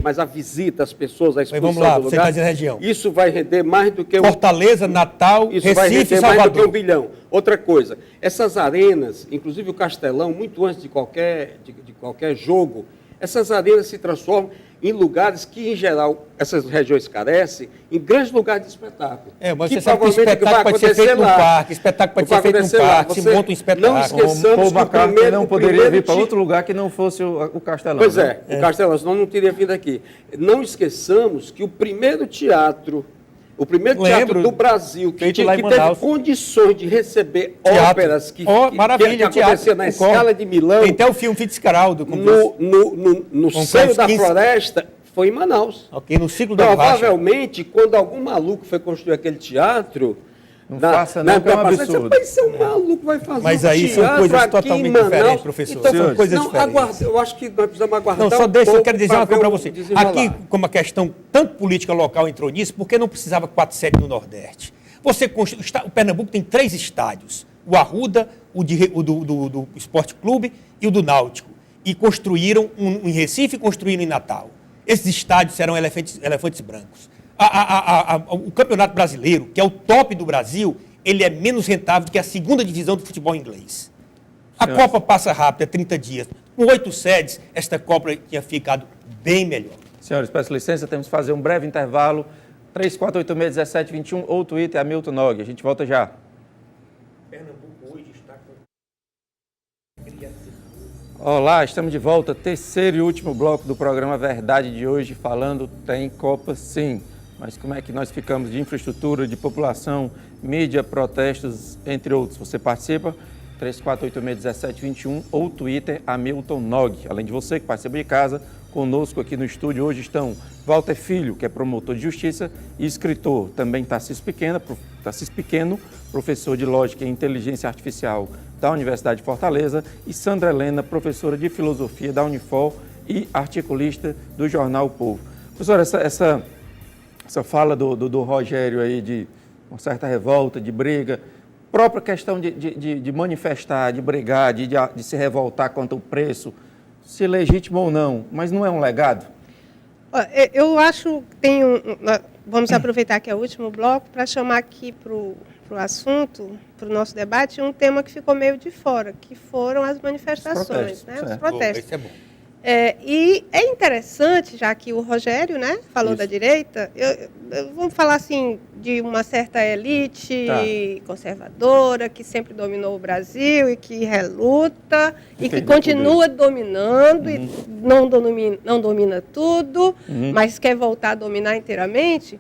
mais a visita às pessoas, a exposição do lugar. Você está dizendo região. Isso vai render mais do que Fortaleza, Natal, isso Recife, vai render Salvador. mais do que 1 bilhão. Outra coisa, essas arenas, inclusive o Castelão, muito antes de qualquer jogo, essas arenas se transformam em lugares que, em geral, essas regiões carecem, em grandes lugares de espetáculo. Mas você sabe que espetáculo pode ser feito num parque, espetáculo pode ser feito num parque, se monta um espetáculo. Não esqueçamos que o primeiro... não poderia vir para outro lugar que não fosse o Castelão. Pois é, o Castelão, senão não teria vindo aqui. Não esqueçamos que o primeiro teatro do Brasil que teve condições de receber óperas que acontecia na Scala de Milão. Tem até o filme Fitzcarraldo. No seio da floresta, foi em Manaus. No ciclo da Provavelmente, quando algum maluco foi construir aquele teatro... Não faça não, que é um absurdo. Mas ser um maluco vai fazer Mas aí são coisas totalmente diferentes, professor. Então, são coisas diferentes. Eu acho que nós precisamos aguardar. Não, só deixa, eu quero dizer uma coisa para você. Aqui, como a questão tanto política local entrou nisso, por que não precisava 4 sedes no Nordeste? O Pernambuco tem 3 estádios, o Arruda, o do Esporte Clube e o do Náutico. E construíram em Recife e construíram em Natal. Esses estádios serão elefantes brancos. O Campeonato Brasileiro, que é o top do Brasil, ele é menos rentável do que a 2ª divisão do futebol inglês. A Copa passa rápido, é 30 dias. Com 8 sedes, esta Copa tinha ficado bem melhor. Senhores, peço licença, temos que fazer um breve intervalo. 3486-1721 ou Twitter, Hamilton Nog. A gente volta já. Pernambuco hoje está com... Olá, estamos de volta. Terceiro e último bloco do programa Verdade de hoje, falando tem Copa sim. Mas como é que nós ficamos de infraestrutura, de população, mídia, protestos, entre outros? Você participa? 3486-1721 ou Twitter, Hamilton Nog. Além de você que participa de casa, conosco aqui no estúdio hoje estão Walter Filho, que é promotor de justiça e escritor. Também Tarcísio Pequeno, professor de Lógica e Inteligência Artificial da Universidade de Fortaleza, e Sandra Helena, professora de Filosofia da Unifol e articulista do jornal O Povo. Professora, essa fala do Rogério aí de uma certa revolta, de briga, própria questão de manifestar, de brigar, de se revoltar quanto ao preço, se legítimo ou não, mas não é um legado? Eu acho que vamos aproveitar que é o último bloco para chamar aqui para o para o assunto, para o nosso debate, um tema que ficou meio de fora, que foram as manifestações, os protestos. Isso é bom. E é interessante, já que o Rogério, né, falou da direita, vamos falar assim de uma certa elite conservadora que sempre dominou o Brasil e que reluta e que continua dominando e não domina tudo, mas quer voltar a dominar inteiramente,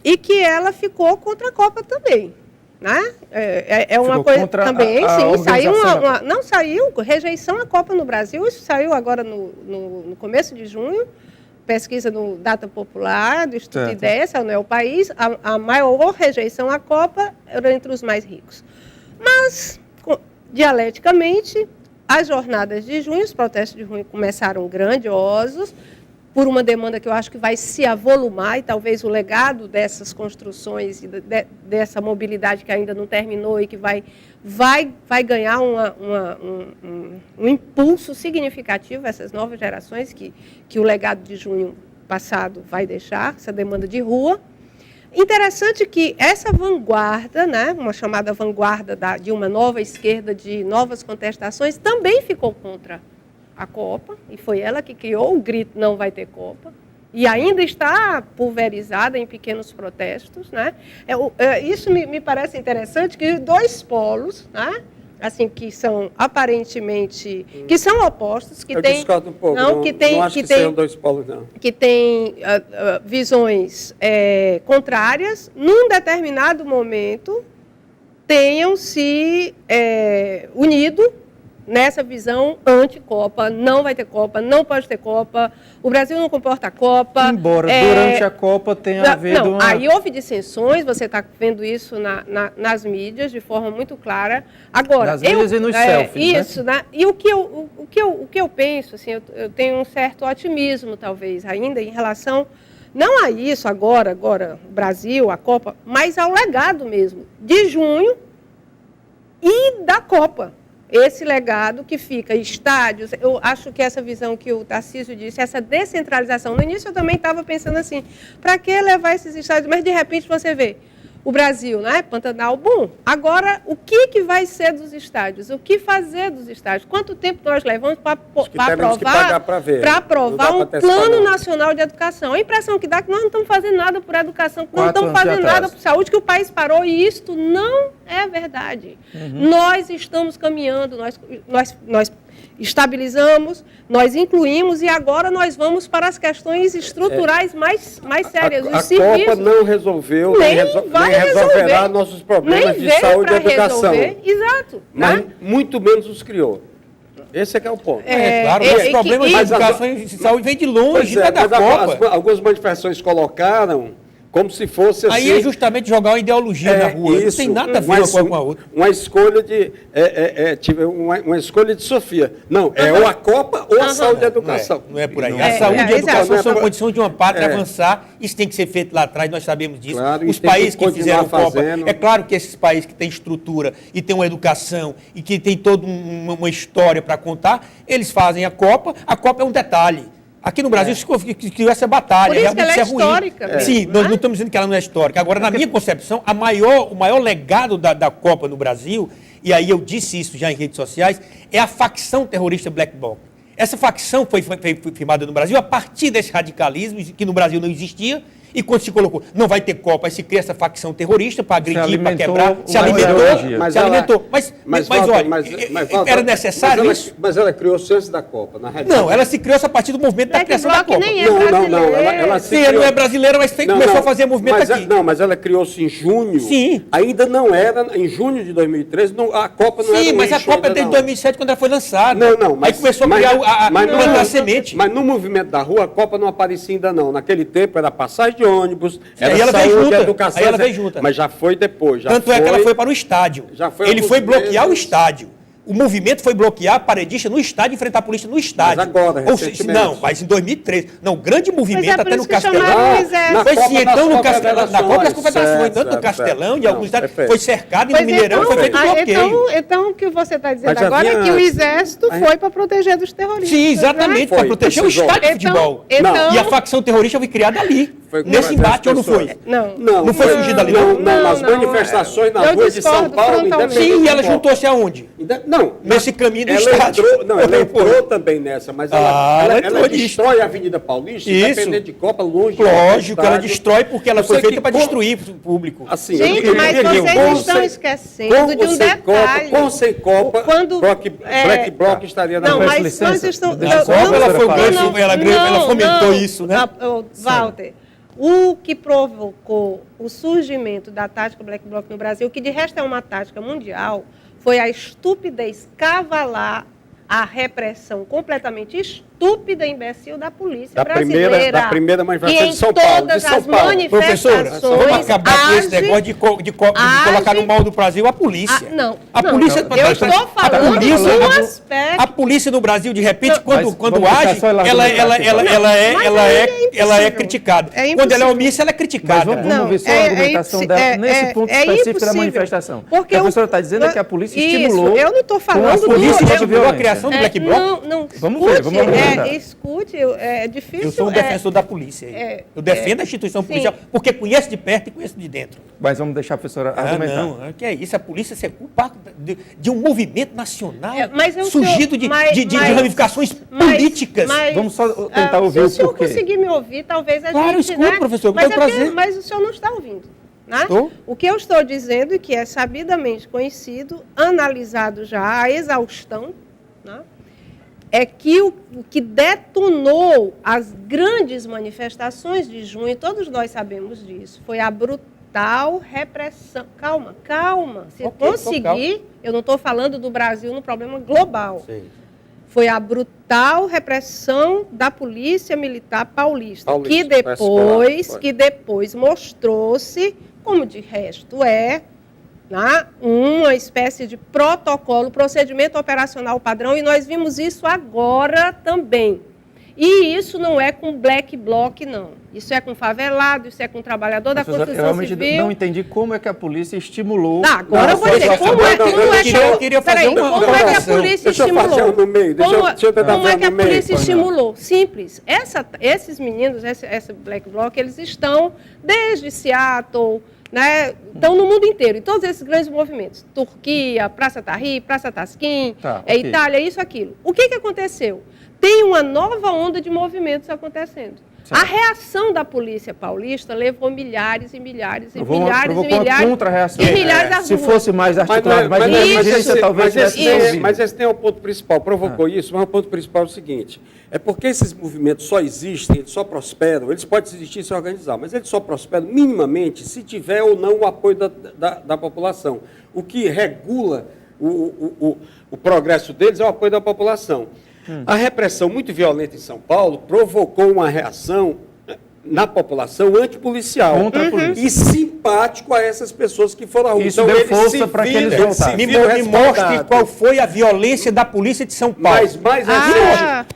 e que ela ficou contra a Copa também. Né? É uma ficou coisa contra também, sim, saiu organização. saiu rejeição à Copa no Brasil, isso saiu agora no começo de junho, pesquisa no Data Popular, do Instituto Ideias, não é o país, a maior rejeição à Copa era entre os mais ricos. Mas, dialeticamente, as jornadas de junho, os protestos de junho começaram grandiosos, por uma demanda que eu acho que vai se avolumar, e talvez o legado dessas construções e dessa mobilidade que ainda não terminou e que vai ganhar um impulso significativo, essas novas gerações que o legado de junho passado vai deixar, essa demanda de rua. Interessante que essa vanguarda, né, uma chamada vanguarda de uma nova esquerda, de novas contestações, também ficou contra a Copa, e foi ela que criou o grito "não vai ter Copa", e ainda está pulverizada em pequenos protestos, né? Isso me parece interessante, que dois polos, né, assim, que são aparentemente, que são opostos, que tem, discordo um pouco, não acho que sejam dois polos, não. Que tem visões contrárias, num determinado momento tenham se unido nessa visão anti-Copa. Não vai ter Copa, não pode ter Copa, o Brasil não comporta a Copa. Embora durante a Copa tenha havido Aí houve dissensões, você está vendo isso nas mídias de forma muito clara. Agora, nas mídias e nos selfies, isso, né? E o que eu penso, assim, eu tenho um certo otimismo, talvez, ainda em relação, não a isso agora, Brasil, a Copa, mas ao legado mesmo, de junho e da Copa. Esse legado que fica, estádios, eu acho que essa visão que o Tarcísio disse, essa descentralização, no início eu também estava pensando assim, para que levar esses estádios? Mas, de repente, você vê o Brasil, né? Pantanal, bom, agora, o que vai ser dos estádios? O que fazer dos estádios? Quanto tempo nós levamos para aprovar um plano nacional de educação? A impressão que dá é que nós não estamos fazendo nada por educação, que não estamos fazendo nada por saúde, que o país parou, e isto não é verdade. Nós estamos caminhando, nós estabilizamos, nós incluímos, e agora nós vamos para as questões estruturais mais sérias. A Copa não resolveu, nem resolverá nossos problemas de saúde e educação. Exato. Mas muito menos os criou. Esse é que é o ponto. Claro, os problemas de educação e de saúde vêm de longe, não é da Copa. Algumas manifestações colocaram como se fosse assim... Aí é justamente jogar uma ideologia na rua. Isso, não tem nada a ver uma coisa com a outra. Uma escolha uma escolha de Sofia. Não, ou a Copa ou a saúde e a educação. Não é por aí. A saúde e a educação são condições de uma pátria avançar. Isso tem que ser feito lá atrás, nós sabemos disso. Claro, os países que fizeram Copa... É claro que esses países que têm estrutura e têm uma educação e que têm toda uma história para contar, eles fazem a Copa. A Copa é um detalhe. Aqui no Brasil se criou essa batalha. Por isso que ela é histórica. Sim, nós não estamos dizendo que ela não é histórica. Agora, na minha concepção, o maior legado da Copa no Brasil, e aí eu disse isso já em redes sociais, é a facção terrorista Black Bloc. Essa facção foi firmada no Brasil a partir desse radicalismo que no Brasil não existia. E quando se colocou, não vai ter Copa, aí se cria essa facção terrorista para agredir, para quebrar, se alimentou. Mas olha, era necessário isso? Mas ela criou-se antes da Copa, na realidade. Não, ela se criou a partir do movimento da criação da Copa. Nem é brasileira. Ela não é brasileira, mas começou a fazer movimento aqui. Mas ela criou-se em junho. Sim. Ainda não era, em junho de 2013, a Copa não era. Sim, mas a Copa é desde 2007, quando ela foi lançada. Mas aí começou a criar plantar semente. Mas no movimento da rua, a Copa não aparecia ainda não. Naquele tempo era passagem de ônibus, era ela saúde, educação. Aí ela veio junta. Mas já foi depois. Tanto é que ela foi para o estádio. Ele foi bloquear o estádio. O movimento foi bloquear a paredista no estádio, enfrentar a polícia no estádio. Mas agora, recentemente. Não, mas em 2013. Não, o grande movimento até no Castelão. Foi sim, então no Castelão, na Copa das Confederações, tanto no Castelão, de alguns estádios, foi cercado e no Mineirão foi feito bloqueio. Então o que você está dizendo agora é que o Exército foi para proteger dos terroristas. Sim, exatamente, para proteger o estádio de futebol. E a facção terrorista foi criada ali. Foi com nesse embate ou não foi? pessoas. Não. Não foi fugir dali, não? Nas manifestações na Eu rua de São discordo Paulo, frontalmente. independente Sim, e do ela qual. juntou-se aonde? Não. Nesse caminho do Ela estádio. ela entrou também nessa, mas ela entrou nisso. destrói a Avenida Paulista, Isso. independente de Copa, longe do Lógico, ela estádio. destrói porque ela Eu foi sei feita que para com- destruir o público. Assim, Gente, eu mas diria, vocês com estão sem- esquecendo com de um ou sem Copa, detalhe. com ou sem Copa, Quando- Black Bloc estaria na Não, rua. mas licença, nós estamos... deixa eu só- Copa, ela foi grande, não, ela fomentou não. isso, né? Walter, o que provocou o surgimento da tática Black Bloc no Brasil, que de resto é uma tática mundial, foi a estupidez cavalar, a repressão completamente estúpida e imbecil da polícia brasileira. Da primeira manifestação e de São Paulo. em todas as Professora, manifestações vamos acabar com esse age- negócio de colocar no mal do Brasil a polícia. Não, A não, polícia, eu estou falando do aspecto. A polícia no Brasil, de repente, Mas quando vamos deixar age, só ela ela é criticada. É Quando ela é impossível. omissa, ela é Mas criticada. vamos Não, ver só a é argumentação dela nesse ponto específico da manifestação. Porque a professora está dizendo que a polícia estimulou. Eu não estou falando com a polícia do... estimulou a criação do Black Bloc? Não, Vamos ver, vamos argumentar. escute, é difícil... Eu sou um defensor da polícia. Eu defendo a instituição policial, porque conheço de perto e conheço de dentro. Mas vamos deixar a professora argumentar. Não, que é isso? A polícia ser culpada de um movimento nacional mas eu surgido de ramificações políticas. Vamos só tentar ouvir o Se o senhor porquê. conseguir me ouvir, talvez a Claro, gente... escuto, professor, mas, com todo prazer. mas o senhor não está ouvindo. Né? Estou. O que eu estou dizendo, e que é sabidamente conhecido, analisado já a exaustão, né? É que o que detonou as grandes manifestações de junho, todos nós sabemos disso, foi a brutal repressão. Calma. Se Ok, conseguir, eu não estou falando do Brasil no problema global. Sim. Foi a brutal repressão da Polícia Militar Paulista, Paulista, que depois mostrou-se, como de resto é, né, uma espécie de protocolo, procedimento operacional padrão, e nós vimos isso agora também. E isso não é com Black Bloc, não. Isso é com favelado, isso é com trabalhador da Eu construção realmente civil. não entendi como é que a polícia estimulou. Agora eu vou dizer, como é que eu queria fazer uma como é que a colocação. polícia Deixa eu fazer estimulou? no meio, deixa eu tentar Como é fazer que a no meio, polícia Pamela. estimulou? Simples. Esses meninos, esse Black Bloc, eles estão desde Seattle, né? Estão no mundo inteiro, em todos esses grandes movimentos. Turquia, Praça Tahrir, Praça Taskim, Tá, ok. Itália, isso, aquilo. O que aconteceu? Tem uma nova onda de movimentos acontecendo. Certo. A reação da polícia paulista levou milhares e milhares e Provocou milhares e uma milhares contra-reação. e milhares às Se ruas. fosse mais articulado, mais não é- inteligência, talvez tivesse resolvido. Mas esse tem o ponto principal, provocou isso, mas o ponto principal é o seguinte, é porque esses movimentos só existem, eles só prosperam, eles podem existir e se organizar, mas eles só prosperam minimamente se tiver ou não o apoio da população. O que regula o progresso deles é o apoio da população. A repressão muito violenta em São Paulo provocou uma reação na população antipolicial Contra a polícia. e simpático a essas pessoas que foram à rua. Isso deu força para que eles voltassem. Me mostre qual foi a violência da polícia de São Paulo. Mais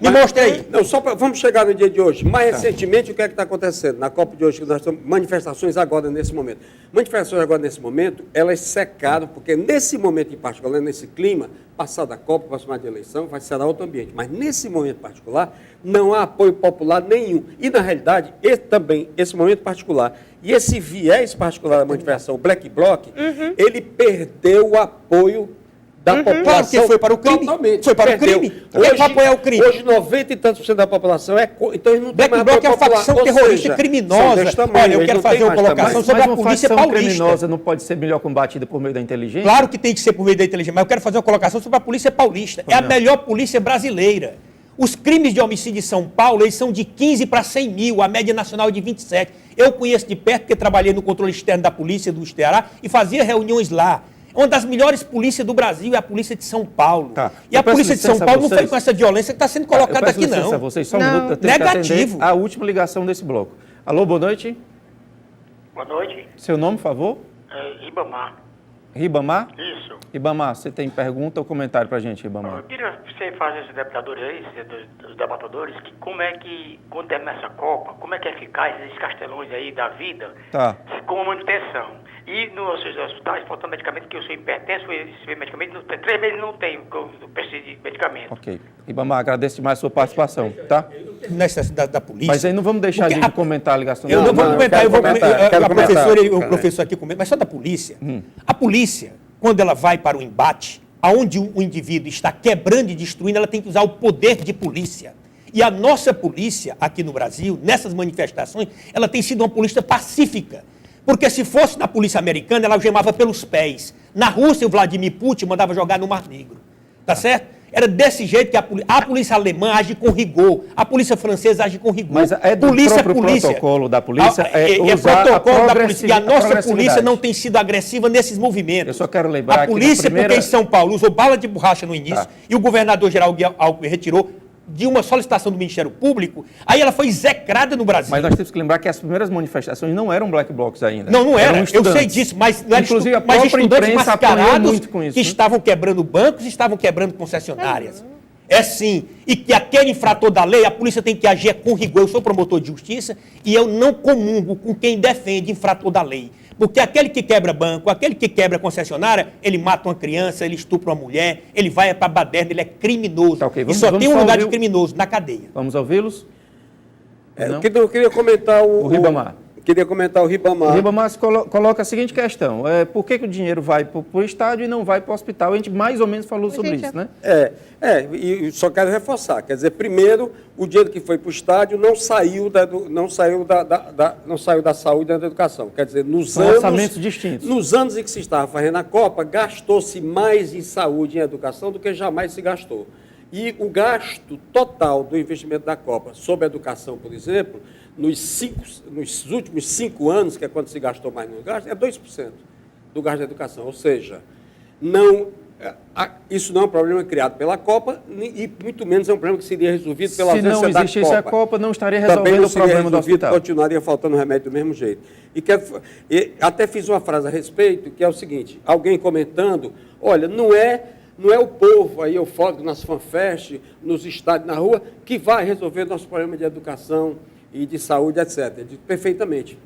Me mostre aí. Não, vamos chegar no dia de hoje. Mais recentemente, o que é que está acontecendo? Na Copa de hoje, que nós estamos manifestações agora nesse momento. Manifestações agora nesse momento, elas secaram, porque nesse momento em particular, nesse clima, passada a Copa, próxima de eleição, vai ser outro ambiente. Mas nesse momento particular, não há apoio popular nenhum. E, na realidade, esse momento particular e esse viés particular da manifestação, o Black Bloc, ele perdeu o apoio da população. Claro que foi para o crime. Totalmente. Foi para o Perdeu. crime. Quem vai apoiar o crime? Hoje, 90 e tantos % da população é... Então, eles não têm Black mais Bloc é apoio uma popular. facção Ou terrorista seja, criminosa. são desse tamanho, Olha, eu eles quero não têm fazer uma mais colocação tamanho. sobre a uma polícia facção paulista. criminosa não pode ser melhor combatida por meio da inteligência? Claro que tem que ser por meio da inteligência, mas eu quero fazer uma colocação sobre a polícia paulista. É a melhor polícia brasileira. Os crimes de homicídio em São Paulo, eles são de 15 para 100 mil, a média nacional é de 27. Eu conheço de perto, porque trabalhei no controle externo da polícia do Ceará e fazia reuniões lá. Uma das melhores polícias do Brasil é a polícia de São Paulo. Tá. E a Eu peço polícia de São licença a Paulo não foi vocês. com essa violência que está sendo colocada Eu peço aqui, licença não. a vocês, só um Não. minuto, eu tenho que Negativo. atender a última ligação desse bloco. Alô, boa noite. Boa noite. Seu nome, por favor? Ribamar. Ribamar? Isso. Ribamar, você tem pergunta ou comentário pra gente, Ribamar? Eu queria que você faça esses deputadores aí, os debatadores, que como é que, quando termina essa Copa, como é que é eficaz esses castelões aí da vida Tá. com a manutenção. E nos hospitais faltam medicamento, que eu sou hipertenso, esse medicamento, 3 meses não tenho, porque eu preciso de medicamento. Ok. Ribamar, agradeço demais a sua participação, tá? necessidade da polícia. Mas aí não vamos deixar Porque de comentar a ligação Eu não vou comentar, eu vou quero a professora e o comentar. professor aqui comentam, mas só da polícia. A polícia, quando ela vai para o embate, aonde o indivíduo está quebrando e destruindo, ela tem que usar o poder de polícia. E a nossa polícia, aqui no Brasil, nessas manifestações, ela tem sido uma polícia pacífica. Porque se fosse na polícia americana, ela algemava pelos pés. Na Rússia, o Vladimir Putin mandava jogar no Mar Negro. Tá certo? Era desse jeito que a polícia alemã age com rigor, a polícia francesa age com rigor. Mas é do próprio protocolo da polícia usar protocolo da polícia. E a nossa polícia progressividade. não tem sido agressiva nesses movimentos. Eu só quero lembrar a polícia, que na primeira... porque em São Paulo usou bala de borracha no início, e o governador Geraldo Alckmin retirou de uma solicitação do Ministério Público, aí ela foi execrada no Brasil. Mas nós temos que lembrar que as primeiras manifestações não eram black blocs ainda. Não era. Eram Eu estudantes. sei disso, mas não era Inclusive, a mas própria estudantes imprensa apanhou mascarados muito com isso, que né? estavam quebrando bancos e estavam quebrando concessionárias. É sim. E que aquele infrator da lei, a polícia tem que agir com rigor. Eu sou promotor de justiça e eu não comungo com quem defende infrator da lei. Porque aquele que quebra banco, aquele que quebra concessionária, ele mata uma criança, ele estupra uma mulher, ele vai para a baderna, ele é criminoso. Tá, ok. E só tem um lugar de ouvir criminoso, na cadeia. Vamos ouvi-los? Eu queria comentar O Ribamar. Queria comentar o Ribamar. O Ribamar coloca a seguinte questão: por que o dinheiro vai para o estádio e não vai para o hospital? A gente mais ou menos falou sobre isso, né? E só quero reforçar. Quer dizer, primeiro, o dinheiro que foi para o estádio não saiu da saúde e da educação. Quer dizer, São orçamentos distintos. Nos anos em que se estava fazendo a Copa, gastou-se mais em saúde e em educação do que jamais se gastou. E o gasto total do investimento da Copa sobre a educação, por exemplo, nos últimos 5 anos, que é quando se gastou mais no gasto, é 2% do gasto da educação. Ou seja, isso não é um problema criado pela Copa e muito menos é um problema que seria resolvido pela ausência da Copa. Se não existisse a Copa, não estaria Também resolvendo não o problema do hospital. Continuaria faltando remédio do mesmo jeito. E até fiz uma frase a respeito, que é o seguinte, alguém comentando, olha, não é o povo aí eufórico nas fanfests, nos estádios, na rua, que vai resolver nosso problema de educação e de saúde, etc. Eu digo perfeitamente.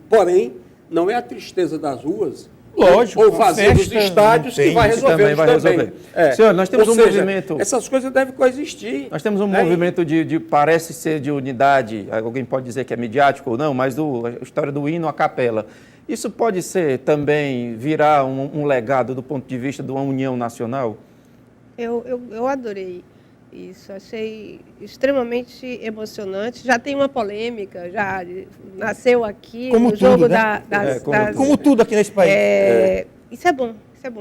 Porém, não é a tristeza das ruas Lógico, ou vazio dos estádios que vai resolver. Também vai resolver. Senhor, nós temos movimento... Essas coisas devem coexistir. Nós temos um movimento parece ser de unidade, alguém pode dizer que é midiático ou não, mas a história do hino à capela. Isso pode ser também virar um legado do ponto de vista de uma união nacional? Eu adorei isso, achei extremamente emocionante. Já tem uma polêmica, já nasceu aqui como no tudo, jogo né? como tudo aqui nesse país. Isso é bom,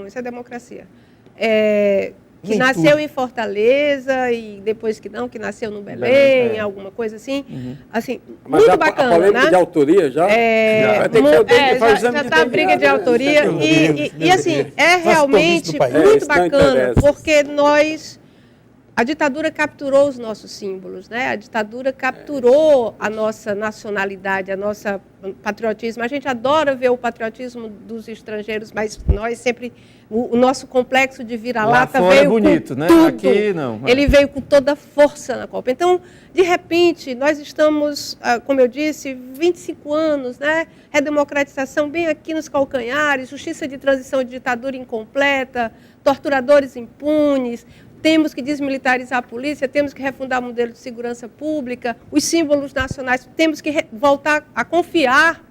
isso é democracia. Que nasceu em Fortaleza e depois que nasceu no Belém, alguma coisa assim. Assim, mas muito bacana, a polêmica né? de autoria já? Já está a briga de autoria e assim, é realmente muito bacana, porque a ditadura capturou os nossos símbolos, né? A ditadura capturou a nossa nacionalidade, a nossa patriotismo. A gente adora ver o patriotismo dos estrangeiros, mas nós sempre... O nosso complexo de vira-lata veio bonito, com né? tudo. Aqui não. Ele veio com toda a força na Copa. Então, de repente, nós estamos, como eu disse, 25 anos, né? Redemocratização bem aqui nos calcanhares, justiça de transição de ditadura incompleta, torturadores impunes. Temos que desmilitarizar a polícia, temos que refundar o modelo de segurança pública, os símbolos nacionais, temos que voltar a confiar,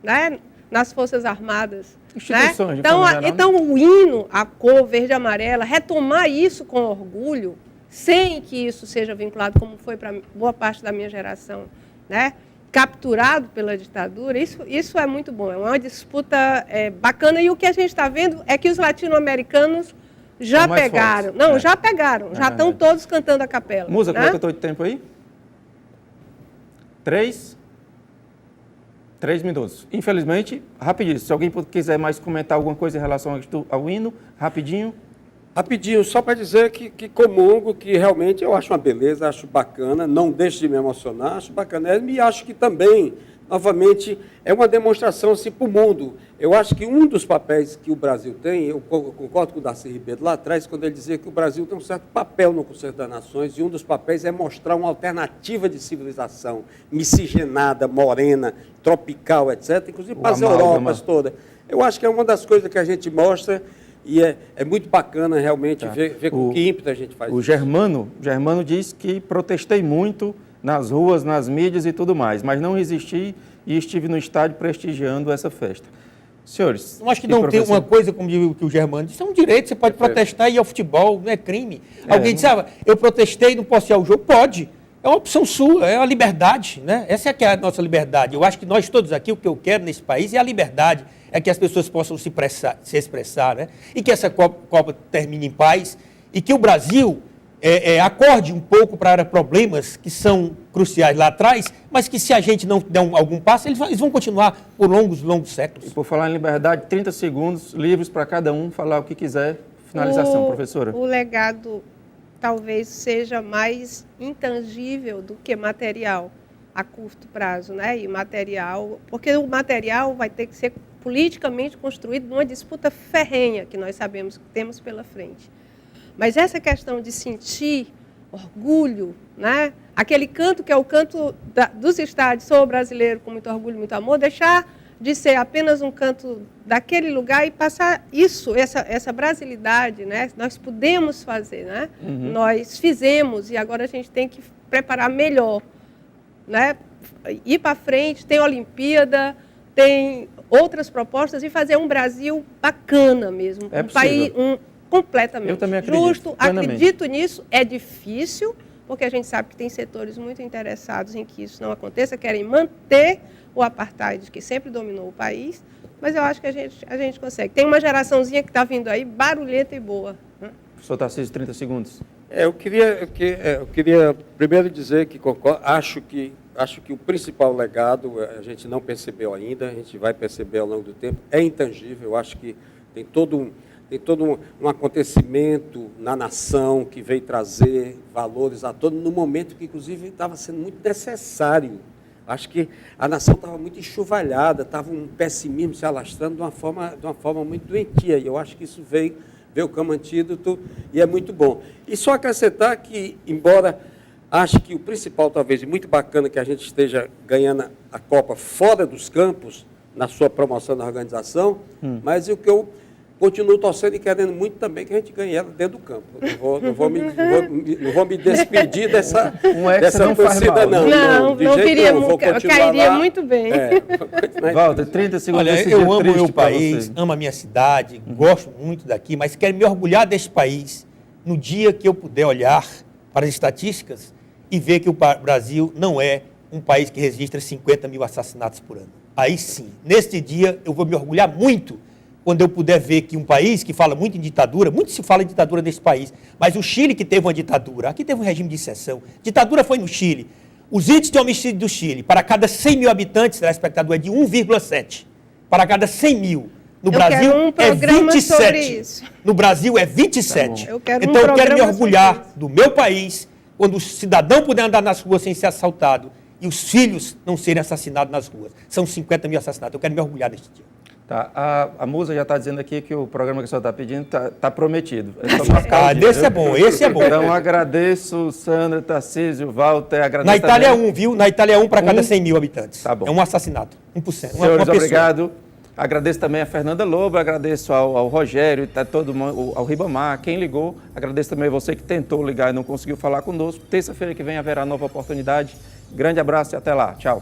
né, nas Forças Armadas. Instituições, né? Então, o hino, a cor verde e amarela, retomar isso com orgulho, sem que isso seja vinculado, como foi para boa parte da minha geração, né, capturado pela ditadura, isso é muito bom, é uma disputa bacana. E o que a gente está vendo é que os latino-americanos já pegaram. Fortes. Já pegaram. Já estão todos cantando a capela. Musa, né? como é que eu estou de tempo aí? 3 minutos. Infelizmente, rapidinho. Se alguém quiser mais comentar alguma coisa em relação ao hino, rapidinho. Rapidinho, só para dizer que comungo, que realmente eu acho uma beleza, acho bacana, não deixo de me emocionar, acho bacana. E acho que também, novamente, é uma demonstração assim, para o mundo. Eu acho que um dos papéis que o Brasil tem, eu concordo com o Darcy Ribeiro lá atrás, quando ele dizia que o Brasil tem um certo papel no Concerto das Nações, e um dos papéis é mostrar uma alternativa de civilização miscigenada, morena, tropical, etc., inclusive para as Europas todas. Eu acho que é uma das coisas que a gente mostra, e é muito bacana realmente ver com que ímpeto a gente faz isso. O Germano diz que protestei muito nas ruas, nas mídias e tudo mais, mas não resisti e estive no estádio prestigiando essa festa. Senhores... Eu acho que não tem uma coisa, como diz o Germano, isso é um direito, você pode protestar e ir ao futebol, não é crime. Alguém diz, eu protestei, não posso ir ao jogo? Pode. É uma opção sua, é uma liberdade, né? Essa é que é a nossa liberdade. Eu acho que nós todos aqui, o que eu quero nesse país é a liberdade, é que as pessoas possam se expressar, né? E que essa Copa termine em paz e que o Brasil acorde um pouco para problemas que são cruciais lá atrás, mas que se a gente não der algum passo, eles vão continuar por longos séculos. E por falar em liberdade, 30 segundos livres para cada um falar o que quiser. Finalização, professora. O legado talvez seja mais intangível do que material a curto prazo, né? E material, porque o material vai ter que ser politicamente construído numa disputa ferrenha que nós sabemos que temos pela frente. Mas essa questão de sentir orgulho, né? Aquele canto que é o canto dos estádios, sou brasileiro com muito orgulho, muito amor, deixar de ser apenas um canto daquele lugar e passar essa brasilidade, né? Nós podemos fazer, né? Nós fizemos e agora a gente tem que preparar melhor, né? Ir para frente, tem Olimpíada, tem outras propostas e fazer um Brasil bacana mesmo, um país completamente justo. Acredito nisso, é difícil, porque a gente sabe que tem setores muito interessados em que isso não aconteça, querem manter o apartheid que sempre dominou o país, mas eu acho que a gente consegue. Tem uma geraçãozinha que está vindo aí, barulhenta e boa. Né? Professor Tarcísio, 30 segundos. Eu queria primeiro dizer que concordo, acho que o principal legado, a gente não percebeu ainda, a gente vai perceber ao longo do tempo, é intangível. Eu acho que tem todo um acontecimento na nação que veio trazer valores a todos, no momento que, inclusive, estava sendo muito necessário. Acho que a nação estava muito enxovalhada, estava um pessimismo se alastrando de uma forma muito doentia, e eu acho que isso veio como antídoto e é muito bom. E só acrescentar que, embora acho que o principal, talvez, e muito bacana que a gente esteja ganhando a Copa fora dos campos, na sua promoção na organização, mas o que eu continuo torcendo e querendo muito também que a gente ganhe ela dentro do campo. Não vou me despedir dessa torcida, não. Não queria, cairia muito bem. Walter, 30 segundos. Olha, eu amo o meu país, amo a minha cidade, gosto muito daqui, mas quero me orgulhar desse país no dia que eu puder olhar para as estatísticas e ver que o Brasil não é um país que registra 50 mil assassinatos por ano. Aí sim, neste dia eu vou me orgulhar muito quando eu puder ver que um país que fala muito em ditadura, muito se fala em ditadura nesse país, mas o Chile que teve uma ditadura, aqui teve um regime de exceção, ditadura foi no Chile. Os índices de homicídio do Chile, para cada 100 mil habitantes, telespectador, é de 1,7. Para cada 100 mil. No Brasil é 27. No Brasil é 27. Então eu quero me orgulhar do meu país, quando o cidadão puder andar nas ruas sem ser assaltado e os filhos não serem assassinados nas ruas. São 50 mil assassinatos. Eu quero me orgulhar deste dia. Tá, a Musa já está dizendo aqui que o programa que a senhora está pedindo está prometido. Esse é bom, esse é bom. Então, agradeço, Sandra, Tarcísio, Walter. Na Itália é 1, viu? Na Itália é 1 para cada 100 mil habitantes. Tá bom. É um assassinato, 1%. Senhores, obrigado. Agradeço também a Fernanda Lobo, agradeço ao Rogério, ao Ribamar, quem ligou. Agradeço também a você que tentou ligar e não conseguiu falar conosco. Terça-feira que vem haverá nova oportunidade. Grande abraço e até lá. Tchau.